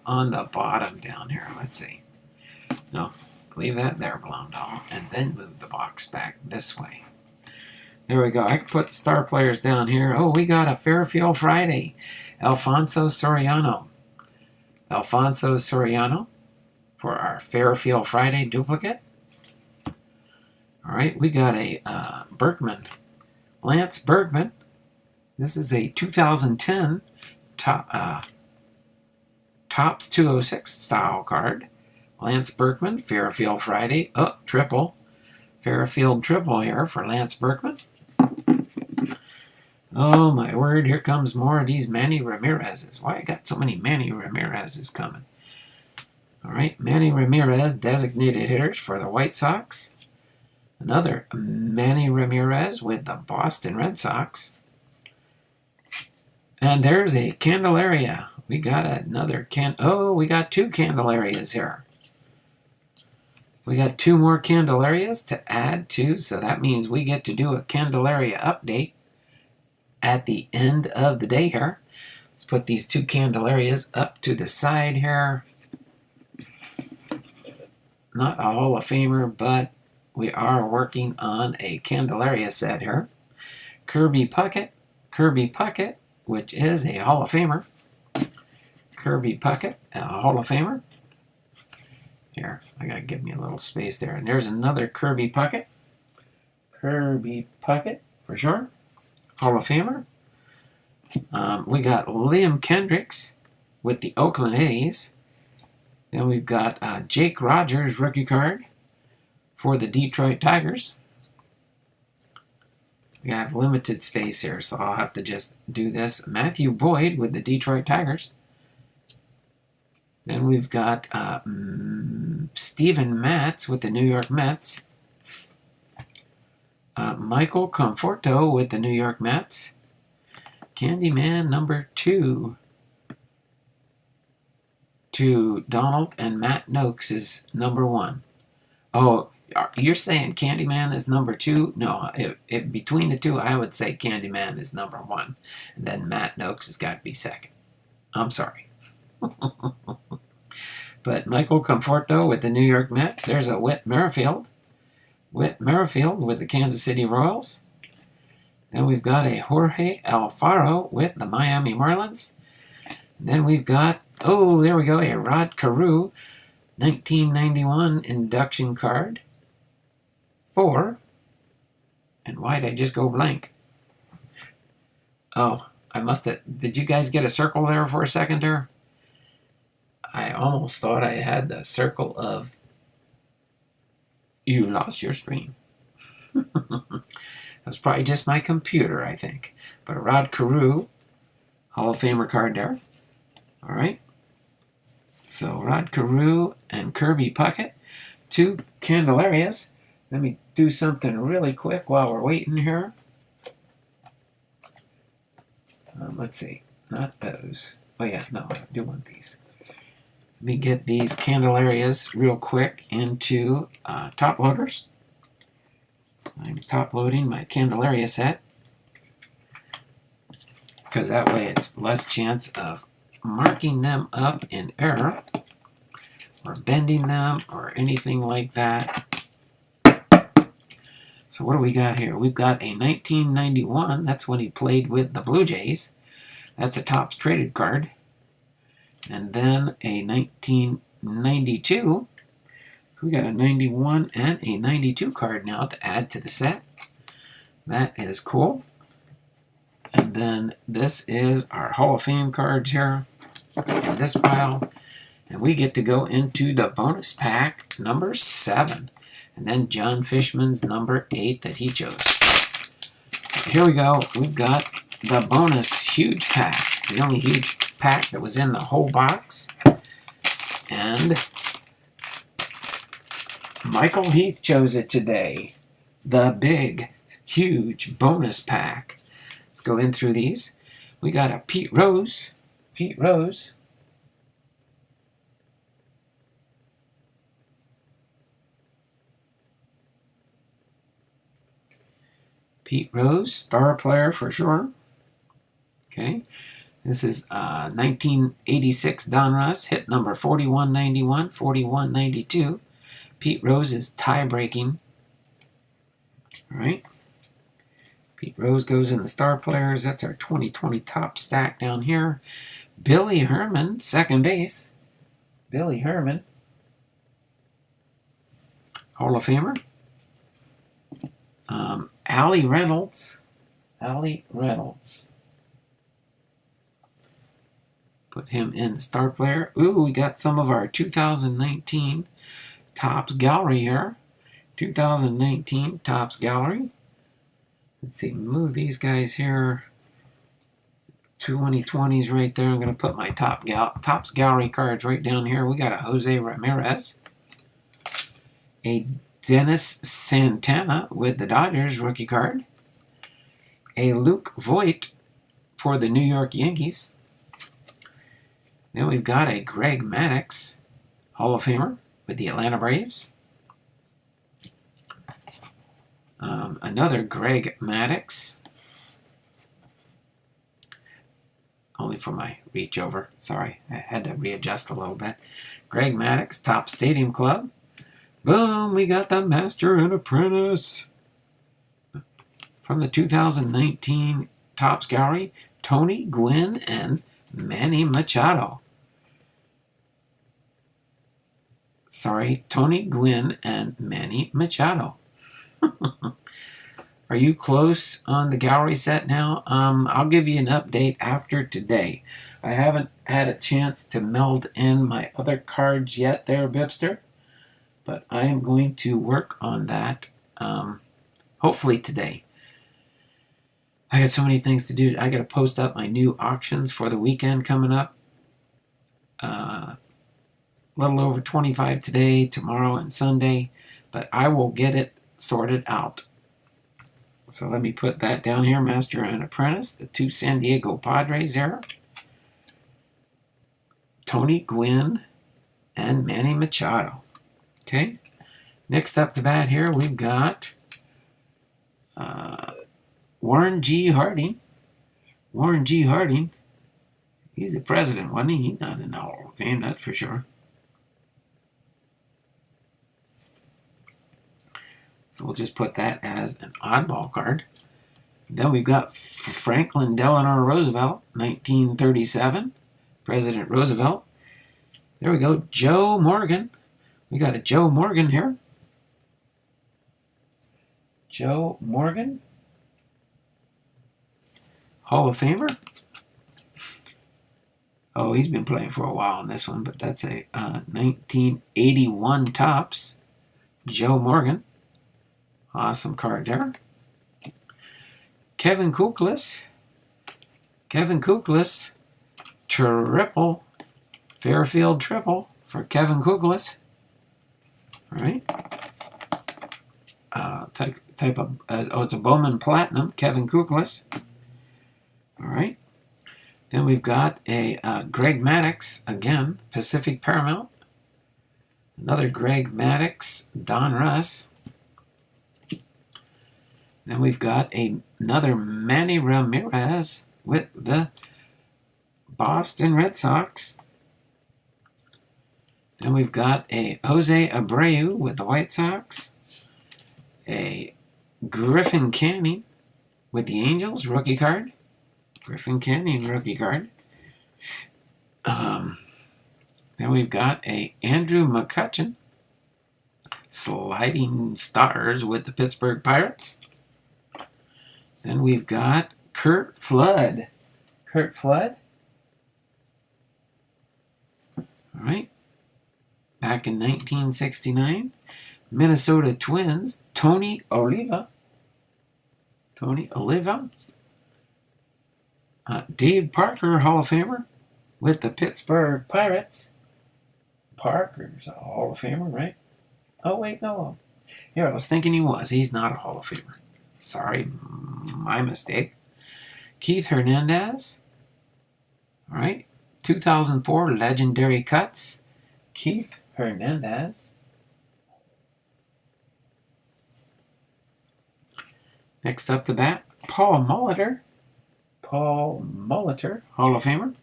on the bottom down here. Let's see. No, leave that there, Blomdahl, and then move the box back this way. There we go. I can put the star players down here. Oh, we got a Fairfield Friday. Alfonso Soriano. Alfonso Soriano for our Fairfield Friday duplicate. All right, we got a Berkman. Lance Berkman. This is a 2010 Topps 206 style card. Lance Berkman, Fairfield Friday. Oh, triple. Fairfield triple here for Lance Berkman. Oh my word, here comes more of these Manny Ramirez's. Why I got so many Manny Ramirez's coming? All right, Manny Ramirez, designated hitters for the White Sox. Another Manny Ramirez with the Boston Red Sox. And there's a Candelaria. We got another we got 2 Candelarias here. We got 2 more Candelarias to add to, so that means we get to do a Candelaria update at the end of the day here. Let's put these 2 Candelarias up to the side here. Not a Hall of Famer, but we are working on a Candelaria set here. Kirby Puckett, which is a Hall of Famer. Kirby Puckett, a Hall of Famer. Here, I gotta give me a little space there. And there's another Kirby Puckett. Kirby Puckett, for sure. Hall of Famer. We got Liam Kendricks with the Oakland A's. Then we've got Jake Rogers, rookie card for the Detroit Tigers. We have limited space here, so I'll have to just do this. Matthew Boyd with the Detroit Tigers. Then we've got Steven Matz with the New York Mets. Michael Conforto with the New York Mets. Candyman number 2 to Donald, and Matt Noakes is number 1. Oh, you're saying Candyman is number 2? No, between the two, I would say Candyman is number 1, and then Matt Noakes has got to be second. I'm sorry. But Michael Conforto with the New York Mets. There's a Whit Merrifield. Whit Merrifield with the Kansas City Royals. Then we've got a Jorge Alfaro with the Miami Marlins. And then we've got, oh, there we go, a Rod Carew 1991 induction card. 4. And why'd I just go blank? Oh, I must have, did you guys get a circle there for a second there? I almost thought I had the circle of you lost your stream. That's probably just my computer, I think. But a Rod Carew, Hall of Famer card there. All right. So Rod Carew and Kirby Puckett, 2 Candelarias. Let me do something really quick while we're waiting here. Let's see. Not those. Oh, yeah. No, I do want these. Let me get these Candelarias real quick into top loaders. I'm top loading my Candelaria set because that way it's less chance of marking them up in error or bending them or anything like that. So what do we got here? We've got a 1991. That's when he played with the Blue Jays. That's a Topps traded card. And then a 1992. We got a 91 and a 92 card now to add to the set. That is cool. And then this is our Hall of Fame cards here in this pile. And we get to go into the bonus pack number 7. And then John Fishman's number 8 that he chose. Here we go. We've got the bonus huge pack. The only huge pack that was in the whole box. And Michael Heath chose it today. The big, huge bonus pack. Let's go in through these. We got a Pete Rose. Pete Rose. Pete Rose, star player for sure. Okay. This is 1986 Donruss, hit number 4191, 4192. Pete Rose is tie-breaking. All right. Pete Rose goes in the star players. That's our 2020 top stack down here. Billy Herman, second base. Billy Herman. Hall of Famer. Allie Reynolds. Allie Reynolds. Put him in the star player. Ooh, we got some of our 2019 Topps Gallery here. 2019 Topps Gallery. Let's see, move these guys here. 2020s right there. I'm going to put my Topps Gallery cards right down here. We got a Jose Ramirez. A Dennis Santana with the Dodgers rookie card. A Luke Voigt for the New York Yankees. Then we've got a Greg Maddux, Hall of Famer with the Atlanta Braves. Another Greg Maddux. Only for my reach over. Sorry, I had to readjust a little bit. Greg Maddux, Top Stadium Club. Boom, we got the Master and Apprentice. From the 2019 Topps Gallery, Tony Gwynn and Manny Machado. Sorry, Tony Gwynn and Manny Machado. Are you close on the gallery set now? I'll give you an update after today. I haven't had a chance to meld in my other cards yet there, BiPster, but I am going to work on that hopefully today. I got so many things to do. I got to post up my new auctions for the weekend coming up. A little over 25 today, tomorrow, and Sunday, but I will get it sorted out. So let me put that down here, Master and Apprentice, the two San Diego Padres there. Tony Gwynn and Manny Machado. Okay, next up to bat here, we've got Warren G. Harding. Warren G. Harding, he's the president, wasn't he? He's not in the Hall of Fame, that's for sure. So we'll just put that as an oddball card. Then we've got Franklin Delano Roosevelt, 1937. President Roosevelt. There we go, Joe Morgan. We got a Joe Morgan here. Joe Morgan. Hall of Famer. Oh, he's been playing for a while on this one, but that's a 1981 Topps. Joe Morgan. Awesome card there. Kevin Koukless. Kevin Koukless. Triple. Fairfield triple for Kevin Koukless. All right. Type of, it's a Bowman Platinum, Kevin Koukless. All right. Then we've got a Greg Maddux, again, Pacific Paramount. Another Greg Maddux, Don Russ. Then we've got another Manny Ramirez with the Boston Red Sox. Then we've got a Jose Abreu with the White Sox. A Griffin Canning with the Angels, rookie card. Griffin Canning, rookie card. Then we've got a Andrew McCutchen, Sliding Stars with the Pittsburgh Pirates. Then we've got Curt Flood. Curt Flood. All right. Back in 1969, Minnesota Twins, Tony Oliva. Tony Oliva. Dave Parker, Hall of Famer, with the Pittsburgh Pirates. Parker's a Hall of Famer, right? Oh, wait, no. Here, I was thinking he was. He's not a Hall of Famer. Sorry, my mistake. Keith Hernandez. All right. 2004 Legendary Cuts. Keith Hernandez. Next up to bat, Paul Molitor. Paul Molitor, Hall of Famer.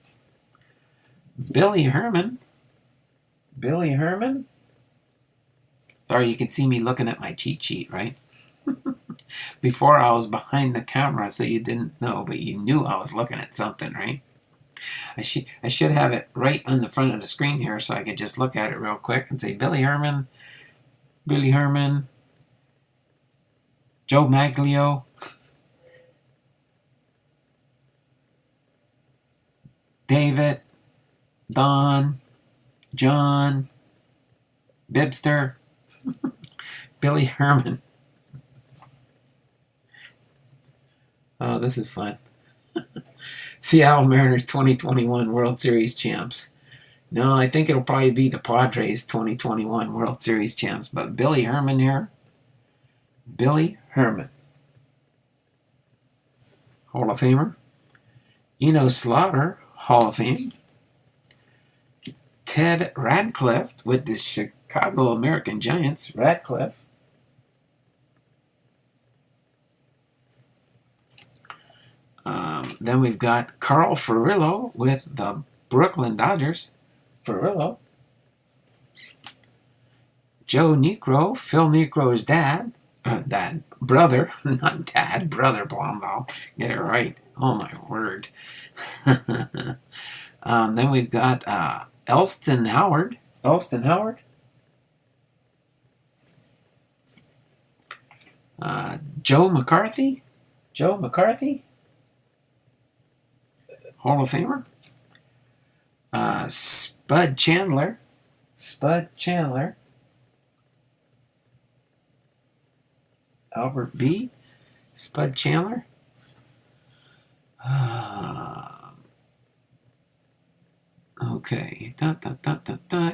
Billy Herman. Billy Herman. Sorry, you can see me looking at my cheat sheet, right? Before I was behind the camera, so you didn't know, but you knew I was looking at something, right? I should have it right on the front of the screen here so I could just look at it real quick and say Billy Herman, Billy Herman, Joe Maglio, David, Don, John, BiPster, Billy Herman. Oh, this is fun. Seattle Mariners 2021 World Series champs. No, I think it'll probably be the Padres 2021 World Series champs. But Billy Herman here. Billy Herman. Hall of Famer. Eno Slaughter, Hall of Fame. Ted Radcliffe with the Chicago American Giants. Radcliffe. Then we've got Carl Furillo with the Brooklyn Dodgers. Furillo. Joe Niekro, Phil Niekro's brother, not dad, brother Blomdahl. Get it right. Oh my word. Then we've got Elston Howard. Elston Howard. Joe McCarthy. Joe McCarthy. Hall of Famer. Spud Chandler. Spud Chandler. Albert B. Spud Chandler. Okay.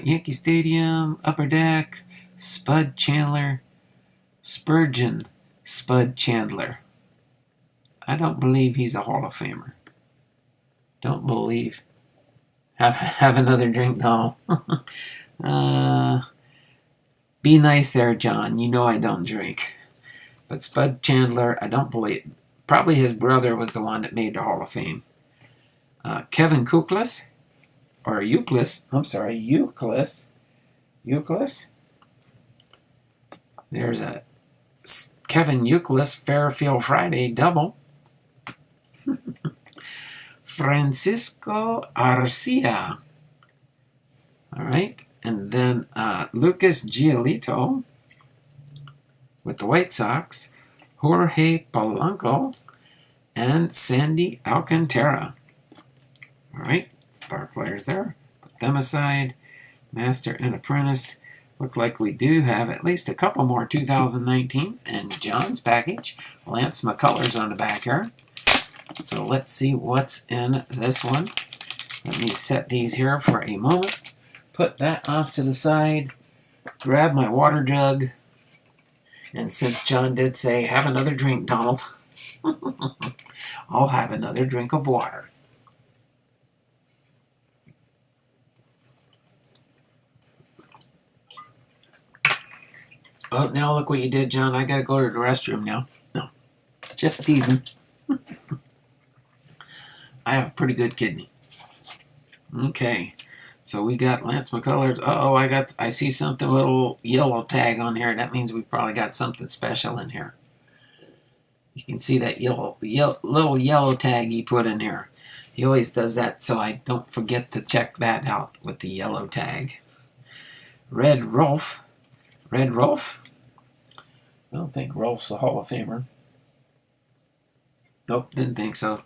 Yankee Stadium, Upper Deck, Spud Chandler, Spurgeon, Spud Chandler. I don't believe he's a Hall of Famer. Don't believe. Have another drink, Donald. Be nice there, John. You know I don't drink. But Spud Chandler, I don't believe. Probably his brother was the one that made the Hall of Fame. Kevin Kuklis. Or Euclid. I'm sorry, Euclid. Euclid. There's a Kevin Euclid Fairfield Friday double. Francisco Arcia. All right. And then Lucas Giolito with the White Sox. Jorge Polanco and Sandy Alcantara. All right. Star players there. Put them aside. Master and Apprentice. Looks like we do have at least a couple more 2019s in John's package. Lance McCullers on the back here. So let's see what's in this one. Let me set these here for a moment. Put that off to the side. Grab my water jug. And since John did say, have another drink, Donald, I'll have another drink of water. Oh, now look what you did, John. I gotta go to the restroom now. No, just teasing. I have a pretty good kidney. Okay, so we got Lance McCullers. Uh-oh, I see something, a little yellow tag on here. That means we probably got something special in here. You can see that little yellow tag he put in here. He always does that so I don't forget to check that out with the yellow tag. Red Rolf. Red Rolf? I don't think Rolf's a Hall of Famer. Nope, didn't think so.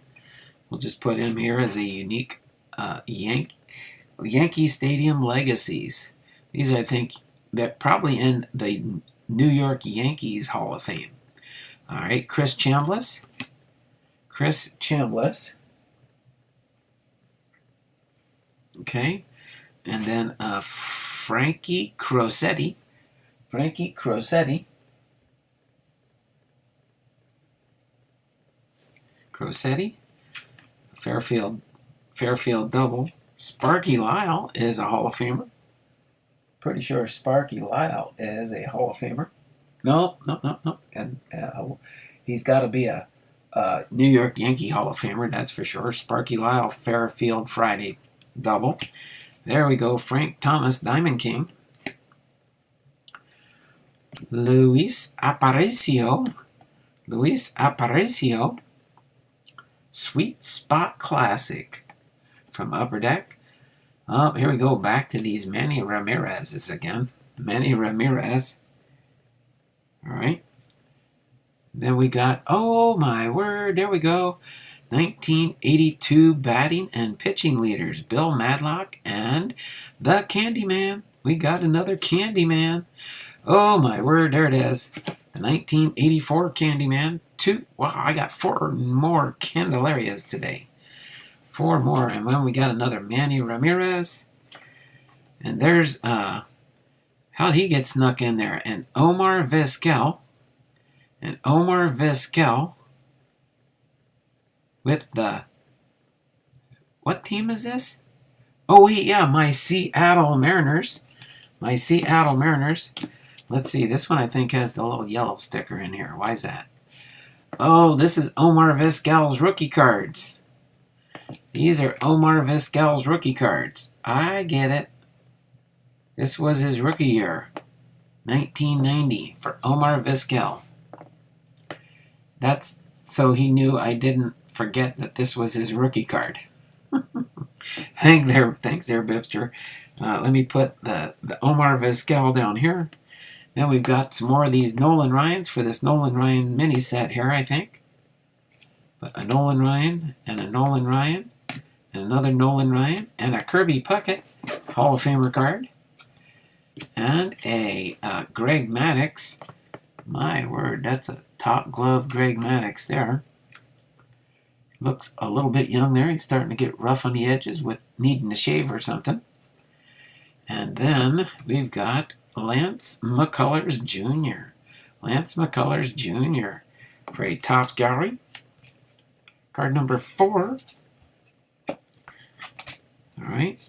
We'll just put him here as a unique Yankee Stadium Legacies. These are, I think, that probably in the New York Yankees Hall of Fame. All right, Chris Chambliss. Chris Chambliss. Okay, and then Frankie Crosetti. Frankie Crosetti. Crosetti. Fairfield double. Sparky Lyle is a Hall of Famer. Pretty sure Sparky Lyle is a Hall of Famer. No. And he's got to be a New York Yankee Hall of Famer, that's for sure. Sparky Lyle, Fairfield Friday double. There we go. Frank Thomas, Diamond King. Luis Aparicio. Sweet Spot Classic from Upper Deck. Oh, here we go. Back to these Manny Ramirez's again. Manny Ramirez. All right. Then we got, oh my word, there we go. 1982 batting and pitching leaders. Bill Madlock and the Candyman. We got another Candyman. Oh my word, there it is. The 1984 Candyman. Wow, I got 4 more Candelarias today. 4 more. And then we got another Manny Ramirez. And there's, how'd he get snuck in there? And Omar Vizquel. With the, what team is this? Oh, wait, yeah, my Seattle Mariners. Let's see, this one I think has the little yellow sticker in here. Why is that? Oh, this is Omar Vizquel's rookie cards. These are Omar Vizquel's rookie cards. I get it. This was his rookie year, 1990, for Omar Vizquel. That's so he knew I didn't forget that this was his rookie card. Thanks there, BiPster. Let me put the Omar Vizquel down here. Then we've got some more of these Nolan Ryans for this Nolan Ryan mini set here, I think. But a Nolan Ryan and a Nolan Ryan and another Nolan Ryan and a Kirby Puckett Hall of Famer card and a Greg Maddux. My word, that's a top glove Greg Maddux there. Looks a little bit young there. He's starting to get rough on the edges with needing to shave or something. And then we've got Lance McCullers Jr. Lance McCullers Jr. for a top gallery. Card number 4. All right.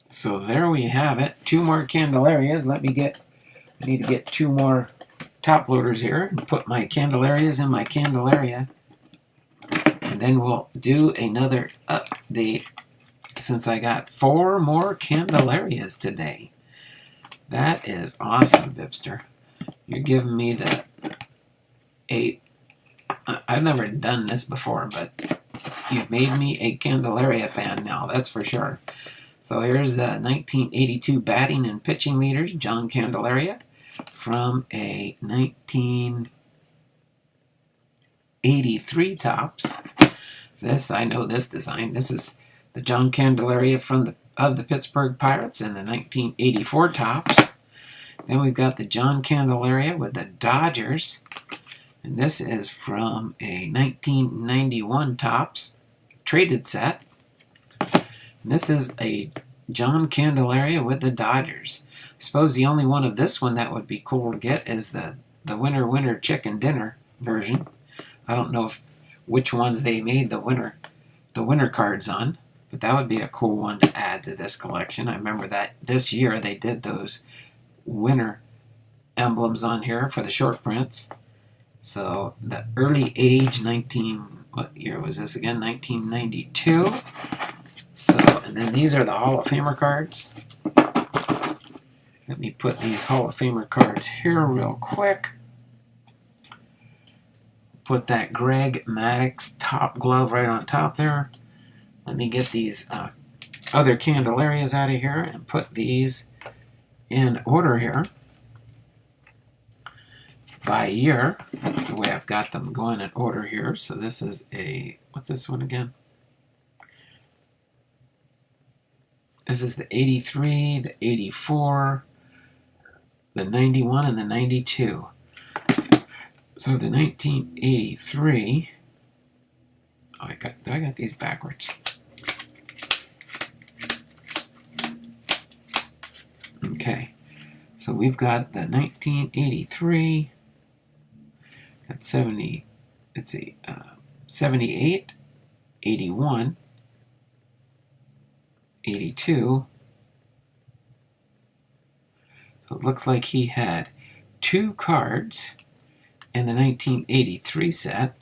So there we have it. 2 more Candelarias. I need to get 2 more top loaders here and put my Candelarias in my Candelaria. And then we'll do another update since I got 4 more Candelarias today. That is awesome, BiPster. You're giving me I've never done this before, but you've made me a Candelaria fan now, that's for sure. So here's the 1982 batting and pitching leaders, John Candelaria, from a 1983 Topps. I know this design. This is the John Candelaria of the Pittsburgh Pirates in the 1984 Topps. Then we've got the John Candelaria with the Dodgers. And this is from a 1991 Topps traded set. And this is a John Candelaria with the Dodgers. I suppose the only one of this one that would be cool to get is the Winner Chicken Dinner version. I don't know which ones they made the winner cards on, but that would be a cool one to add to this collection. I remember that this year they did those winner emblems on here for the short prints. So the early age, what year was this again? 1992. So, and then these are the Hall of Famer cards. Let me put these Hall of Famer cards here real quick. Put that Greg Maddux top glove right on top there. Let me get these other Candelarias out of here and put these in order here by year. That's the way I've got them going in order here. So this is what's this one again? This is the 83, the 84, the 91, and the 92. So the 1983, I got these backwards. Okay, so we've got the 1983, got 70, let's see, 78, 81, 82. So it looks like he had 2 cards in the 1983 set.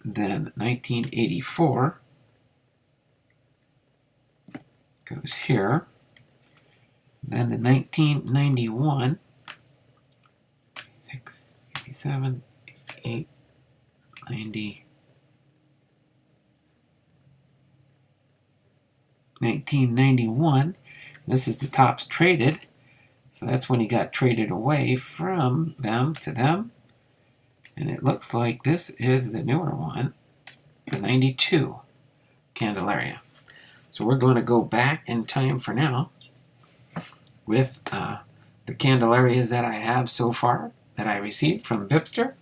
Then 1984 goes here. Then the 1991, 6, 87, 88, 90, 1991. This is the Topps traded. So that's when he got traded away from them to them. And it looks like this is the newer one, the 92 Candelaria. So we're going to go back in time for now with the Candelarias that I have so far that I received from BiPster.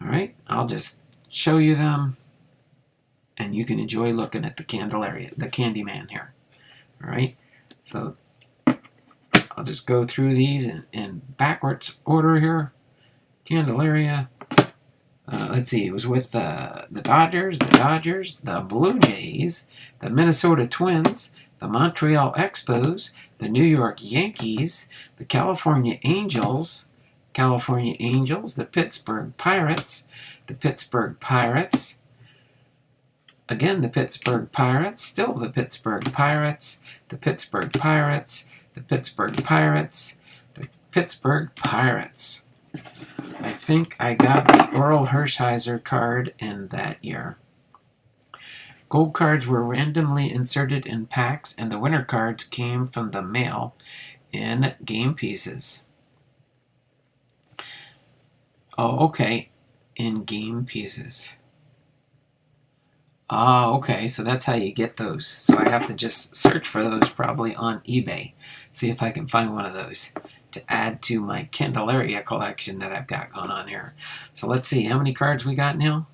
All right, I'll just show you them and you can enjoy looking at the Candelaria, the Candyman here. All right, so I'll just go through these in backwards order here. Candelaria, let's see, it was with the Dodgers, the Blue Jays, the Minnesota Twins, the Montreal Expos, the New York Yankees, the California Angels, the Pittsburgh Pirates, again, the Pittsburgh Pirates, still the Pittsburgh Pirates, the Pittsburgh Pirates, the Pittsburgh Pirates, the Pittsburgh Pirates. I think I got the Oral Hershiser card in that year. Gold cards were randomly inserted in packs, and the winner cards came from the mail in game pieces. Oh, okay. In game pieces. Ah, okay, so that's how you get those. So I have to just search for those probably on eBay. See if I can find one of those to add to my Candelaria collection that I've got going on here. So let's see, how many cards we got now?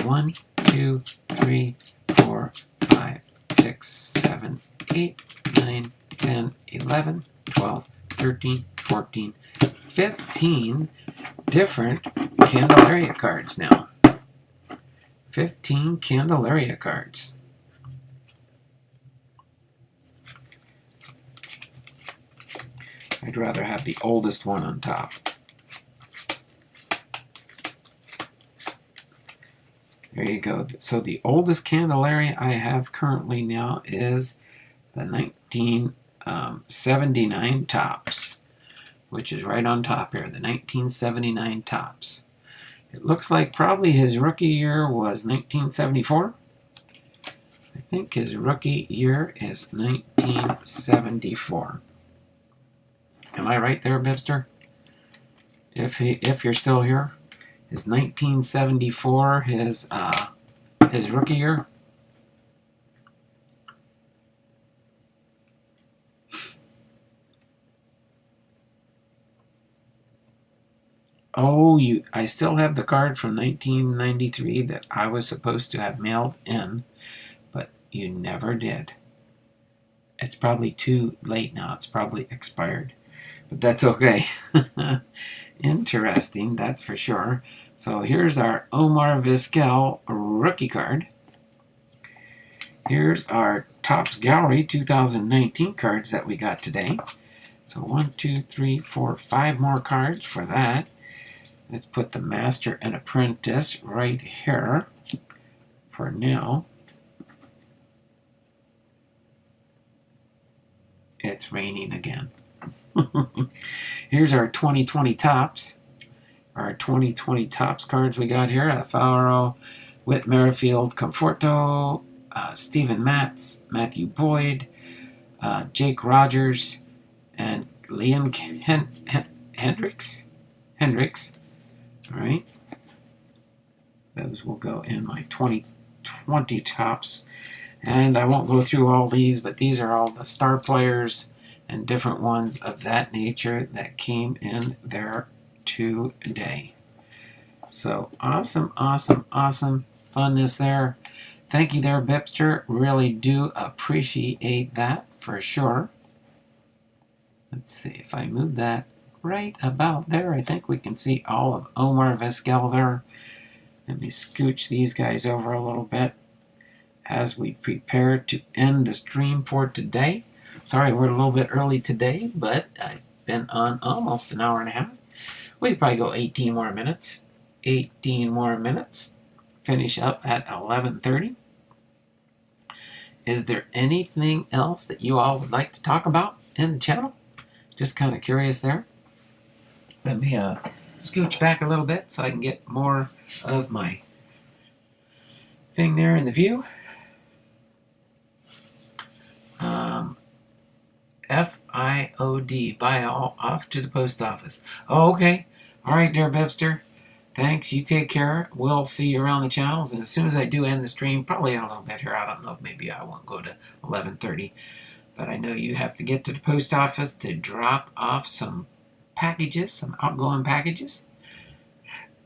1, 2, 3, 4, 5, 6, 7, 8, 9, 10, 11, 12, 13, 14, 15 different Candelaria cards now. 15 Candelaria cards. I'd rather have the oldest one on top. There you go. So the oldest Candelaria I have currently now is the 1979 Topps, which is right on top here, the 1979 Topps. It looks like probably his rookie year was 1974. I think his rookie year is 1974. Am I right there, BiPster? If you're still here, is 1974 his rookie year? Oh, I still have the card from 1993 that I was supposed to have mailed in, but you never did. It's probably too late now. It's probably expired. But that's okay. Interesting, that's for sure. So here's our Omar Vizquel rookie card. Here's our Topps Gallery 2019 cards that we got today. So 1, 2, 3, 4, 5 more cards for that. Let's put the Master and Apprentice right here for now. It's raining again. Here's our 2020 Topps. Our 2020 Topps cards we got here. Alfaro, Whit Merrifield, Conforto, Steven Matz, Matthew Boyd, Jake Rogers, and Liam Hendricks. All right. Those will go in my 2020 Topps. And I won't go through all these, but these are all the star players and different ones of that nature that came in there today. So awesome, awesome, awesome funness there. Thank you there, BiPster. Really do appreciate that for sure. Let's see if I move that right about there. I think we can see all of Omar Vizquel there. Let me scooch these guys over a little bit as we prepare to end the stream for today. Sorry we're a little bit early today, but I've been on almost an hour and a half. We could probably go 18 more minutes. 18 more minutes. Finish up at 11:30. Is there anything else that you all would like to talk about in the channel? Just kind of curious there. Let me scooch back a little bit so I can get more of my thing there in the view. FIOD, buy all off to the post office. Oh, okay. All right, dear BiPster. Thanks. You take care. We'll see you around the channels. And as soon as I do end the stream, probably a little bit here. I don't know. Maybe I won't go to 11:30. But I know you have to get to the post office to drop off some packages, some outgoing packages.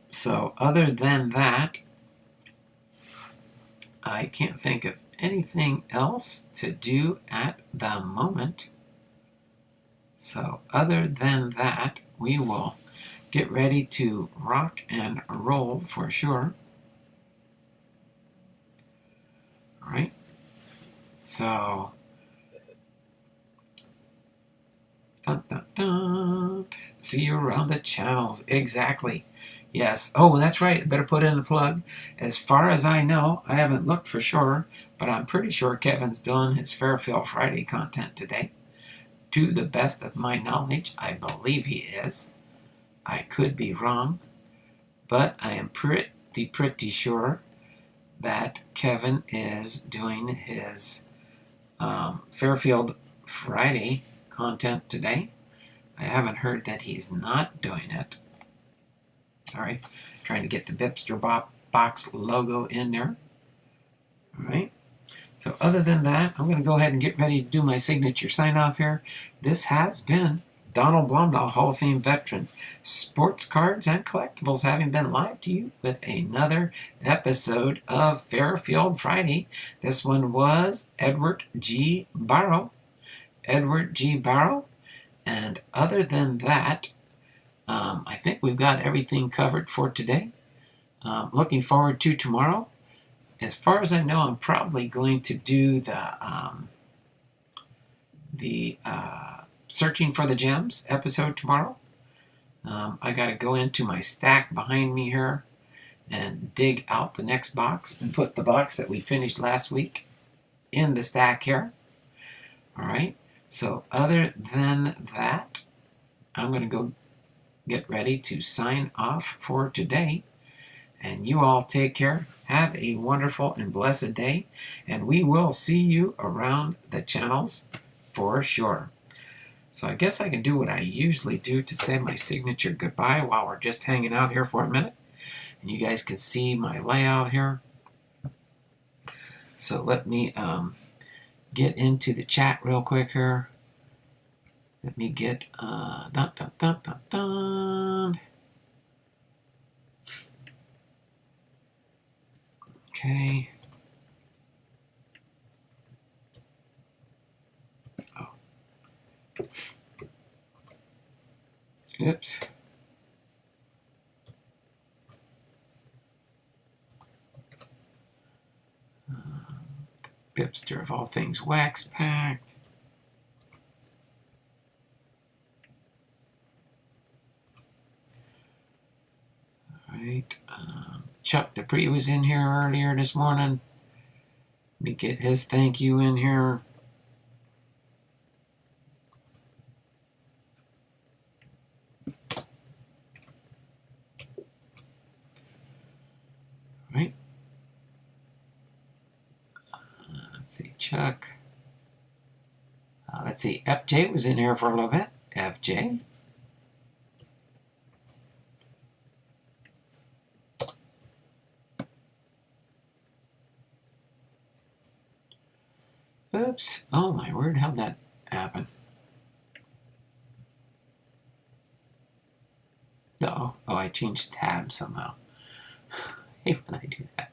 So other than that, I can't think of anything else to do at the moment. So other than that, we will get ready to rock and roll for sure. All right. So, dun, dun, dun. See you around the channels. Exactly. Yes. Oh, that's right. Better put in a plug. As far as I know, I haven't looked for sure, but I'm pretty sure Kevin's doing his Fairfield Friday content today. To the best of my knowledge, I believe he is. I could be wrong, but I am pretty sure that Kevin is doing his Fairfield Friday content today. I haven't heard that he's not doing it. Sorry, trying to get the BiPster box logo in there. All right. So other than that, I'm going to go ahead and get ready to do my signature sign off here. This has been Donald Blomdahl, Hall of Fame Veterans, Sports Cards and Collectibles, having been live to you with another episode of Fairfield Friday. This one was Edward G. Barrow. Edward G. Barrow. And other than that, I think we've got everything covered for today. Looking forward to tomorrow. As far as I know, I'm probably going to do the Searching for the Gems episode tomorrow. I got to go into my stack behind me here and dig out the next box and put the box that we finished last week in the stack here. All right. So other than that, I'm going to go get ready to sign off for today. And you all take care. Have a wonderful and blessed day. And we will see you around the channels for sure. So I guess I can do what I usually do to say my signature goodbye while we're just hanging out here for a minute. And you guys can see my layout here. So let me get into the chat real quick here. Let me get Okay. Oh. Oops. BiPster of all things wax packed. All right. Chuck Dupree was in here earlier this morning. Let me get his thank you in here. Right. Let's see, Chuck. Let's see, FJ was in here for a little bit. FJ. Oops. Oh my word, how'd that happen? Oh, I changed tabs somehow. I hate when I do that.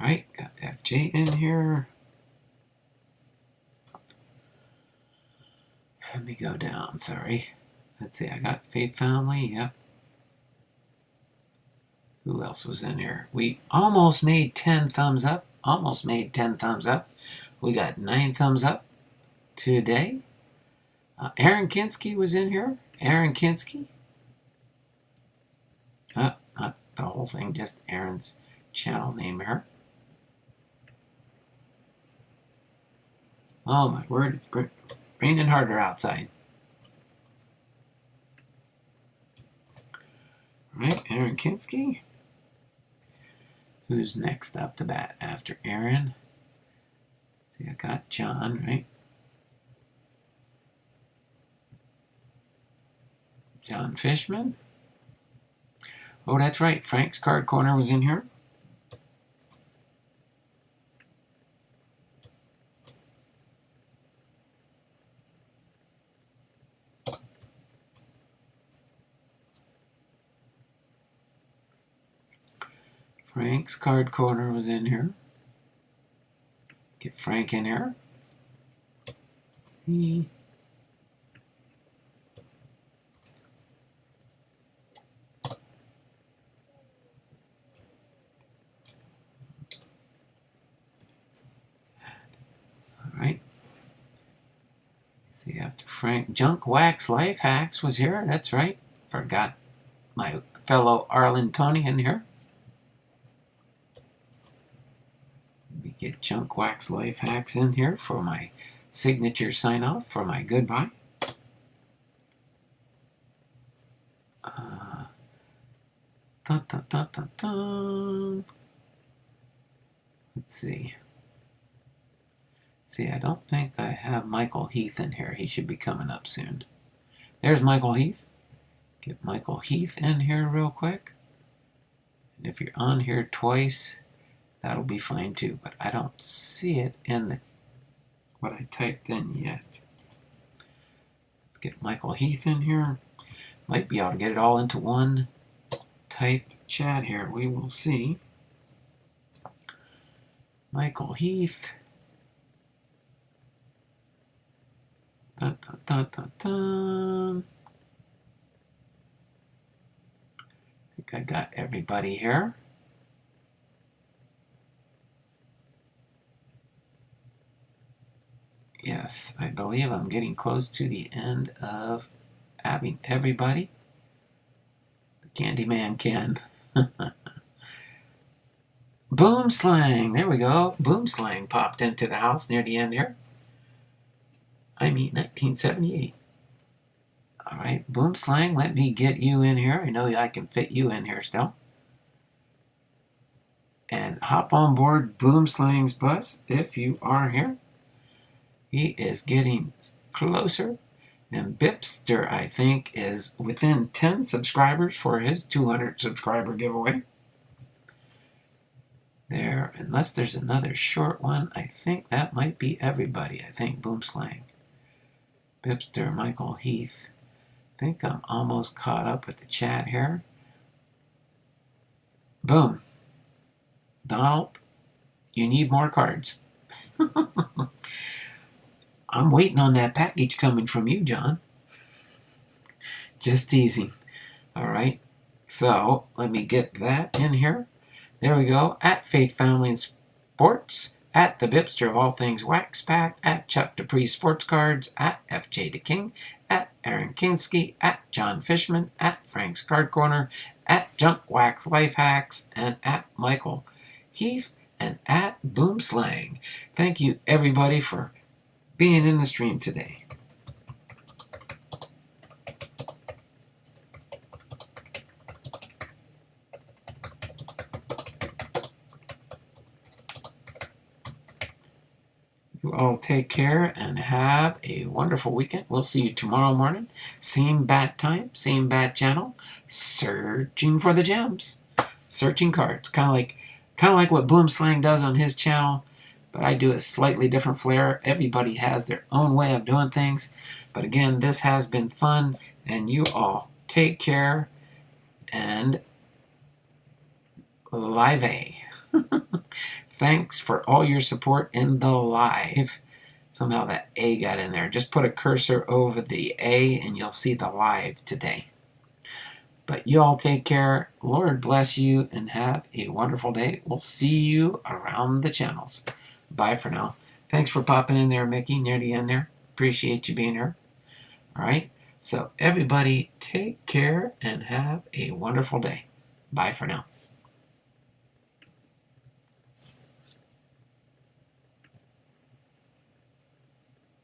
All right, got FJ in here. Let me go down, sorry. Let's see, I got Faith Family, yep. Who else was in here? We almost made 10 thumbs up. Almost made 10 thumbs up. We got 9 thumbs up today. Aaron Kinski was in here. Aaron Kinski. Not the whole thing, just Aaron's channel name here. Oh my word, it's raining harder outside. All right, Aaron Kinski. Who's next up to bat after Aaron? See, I got John, right? John Fishman. Oh, that's right. Frank's Card Corner was in here. Frank's Card Corner was in here. Get Frank in here. All right. See, After Frank, Junk Wax Life Hacks was here. That's right. Forgot my fellow Arlingtonian here. Let me get Junk Wax Life Hacks in here for my signature sign off for my goodbye. Dun, dun, dun, dun, dun. Let's see. I don't think I have Michael Heath in here. He should be coming up soon. There's Michael Heath. Get Michael Heath in here real quick. And if you're on here twice, that'll be fine too. But I don't see it in what I typed in yet. Let's get Michael Heath in here. Might be able to get it all into one typed chat here. We will see. Michael Heath. Dun, dun, dun, dun, dun. I think I got everybody here. Yes, I believe I'm getting close to the end of having everybody. The Candyman can. Boom Slang. There we go. Boom Slang popped into the house near the end here. I mean 1978. All right, Boom Slang, let me get you in here. I know I can fit you in here still. And hop on board Boom Slang's bus if you are here. He is getting closer. And BiPster, I think, is within 10 subscribers for his 200 subscriber giveaway. There, unless there's another short one, I think that might be everybody. I think Boom Slang. BiPster, Michael Heath. I think I'm almost caught up with the chat here. Boom. Donald, you need more cards. I'm waiting on that package coming from you, John. Just teasing. All right. So let me get that in here. There we go. At Faith Family and Sports. At the BiPster of all things Wax Pack. At Chuck Dupree Sports Cards. At FJ DeKing. At Aaron Kinski. At John Fishman. At Frank's Card Corner. At Junk Wax Life Hacks. And at Michael Heath. And at Boom Slang. Thank you, everybody, for being in the stream today. You all take care and have a wonderful weekend. We'll see you tomorrow morning. Same bat time, same bat channel. Searching for the gems. Searching cards. Kind of like what Boom Slang does on his channel. But I do a slightly different flair. Everybody has their own way of doing things. But again, this has been fun. And you all take care. And live A. Thanks for all your support in the live. Somehow that A got in there. Just put a cursor over the A and you'll see the live today. But you all take care. Lord bless you and have a wonderful day. We'll see you around the channels. Bye for now. Thanks for popping in there, Mickey, near the end there. Appreciate you being here. All right. So everybody take care and have a wonderful day. Bye for now.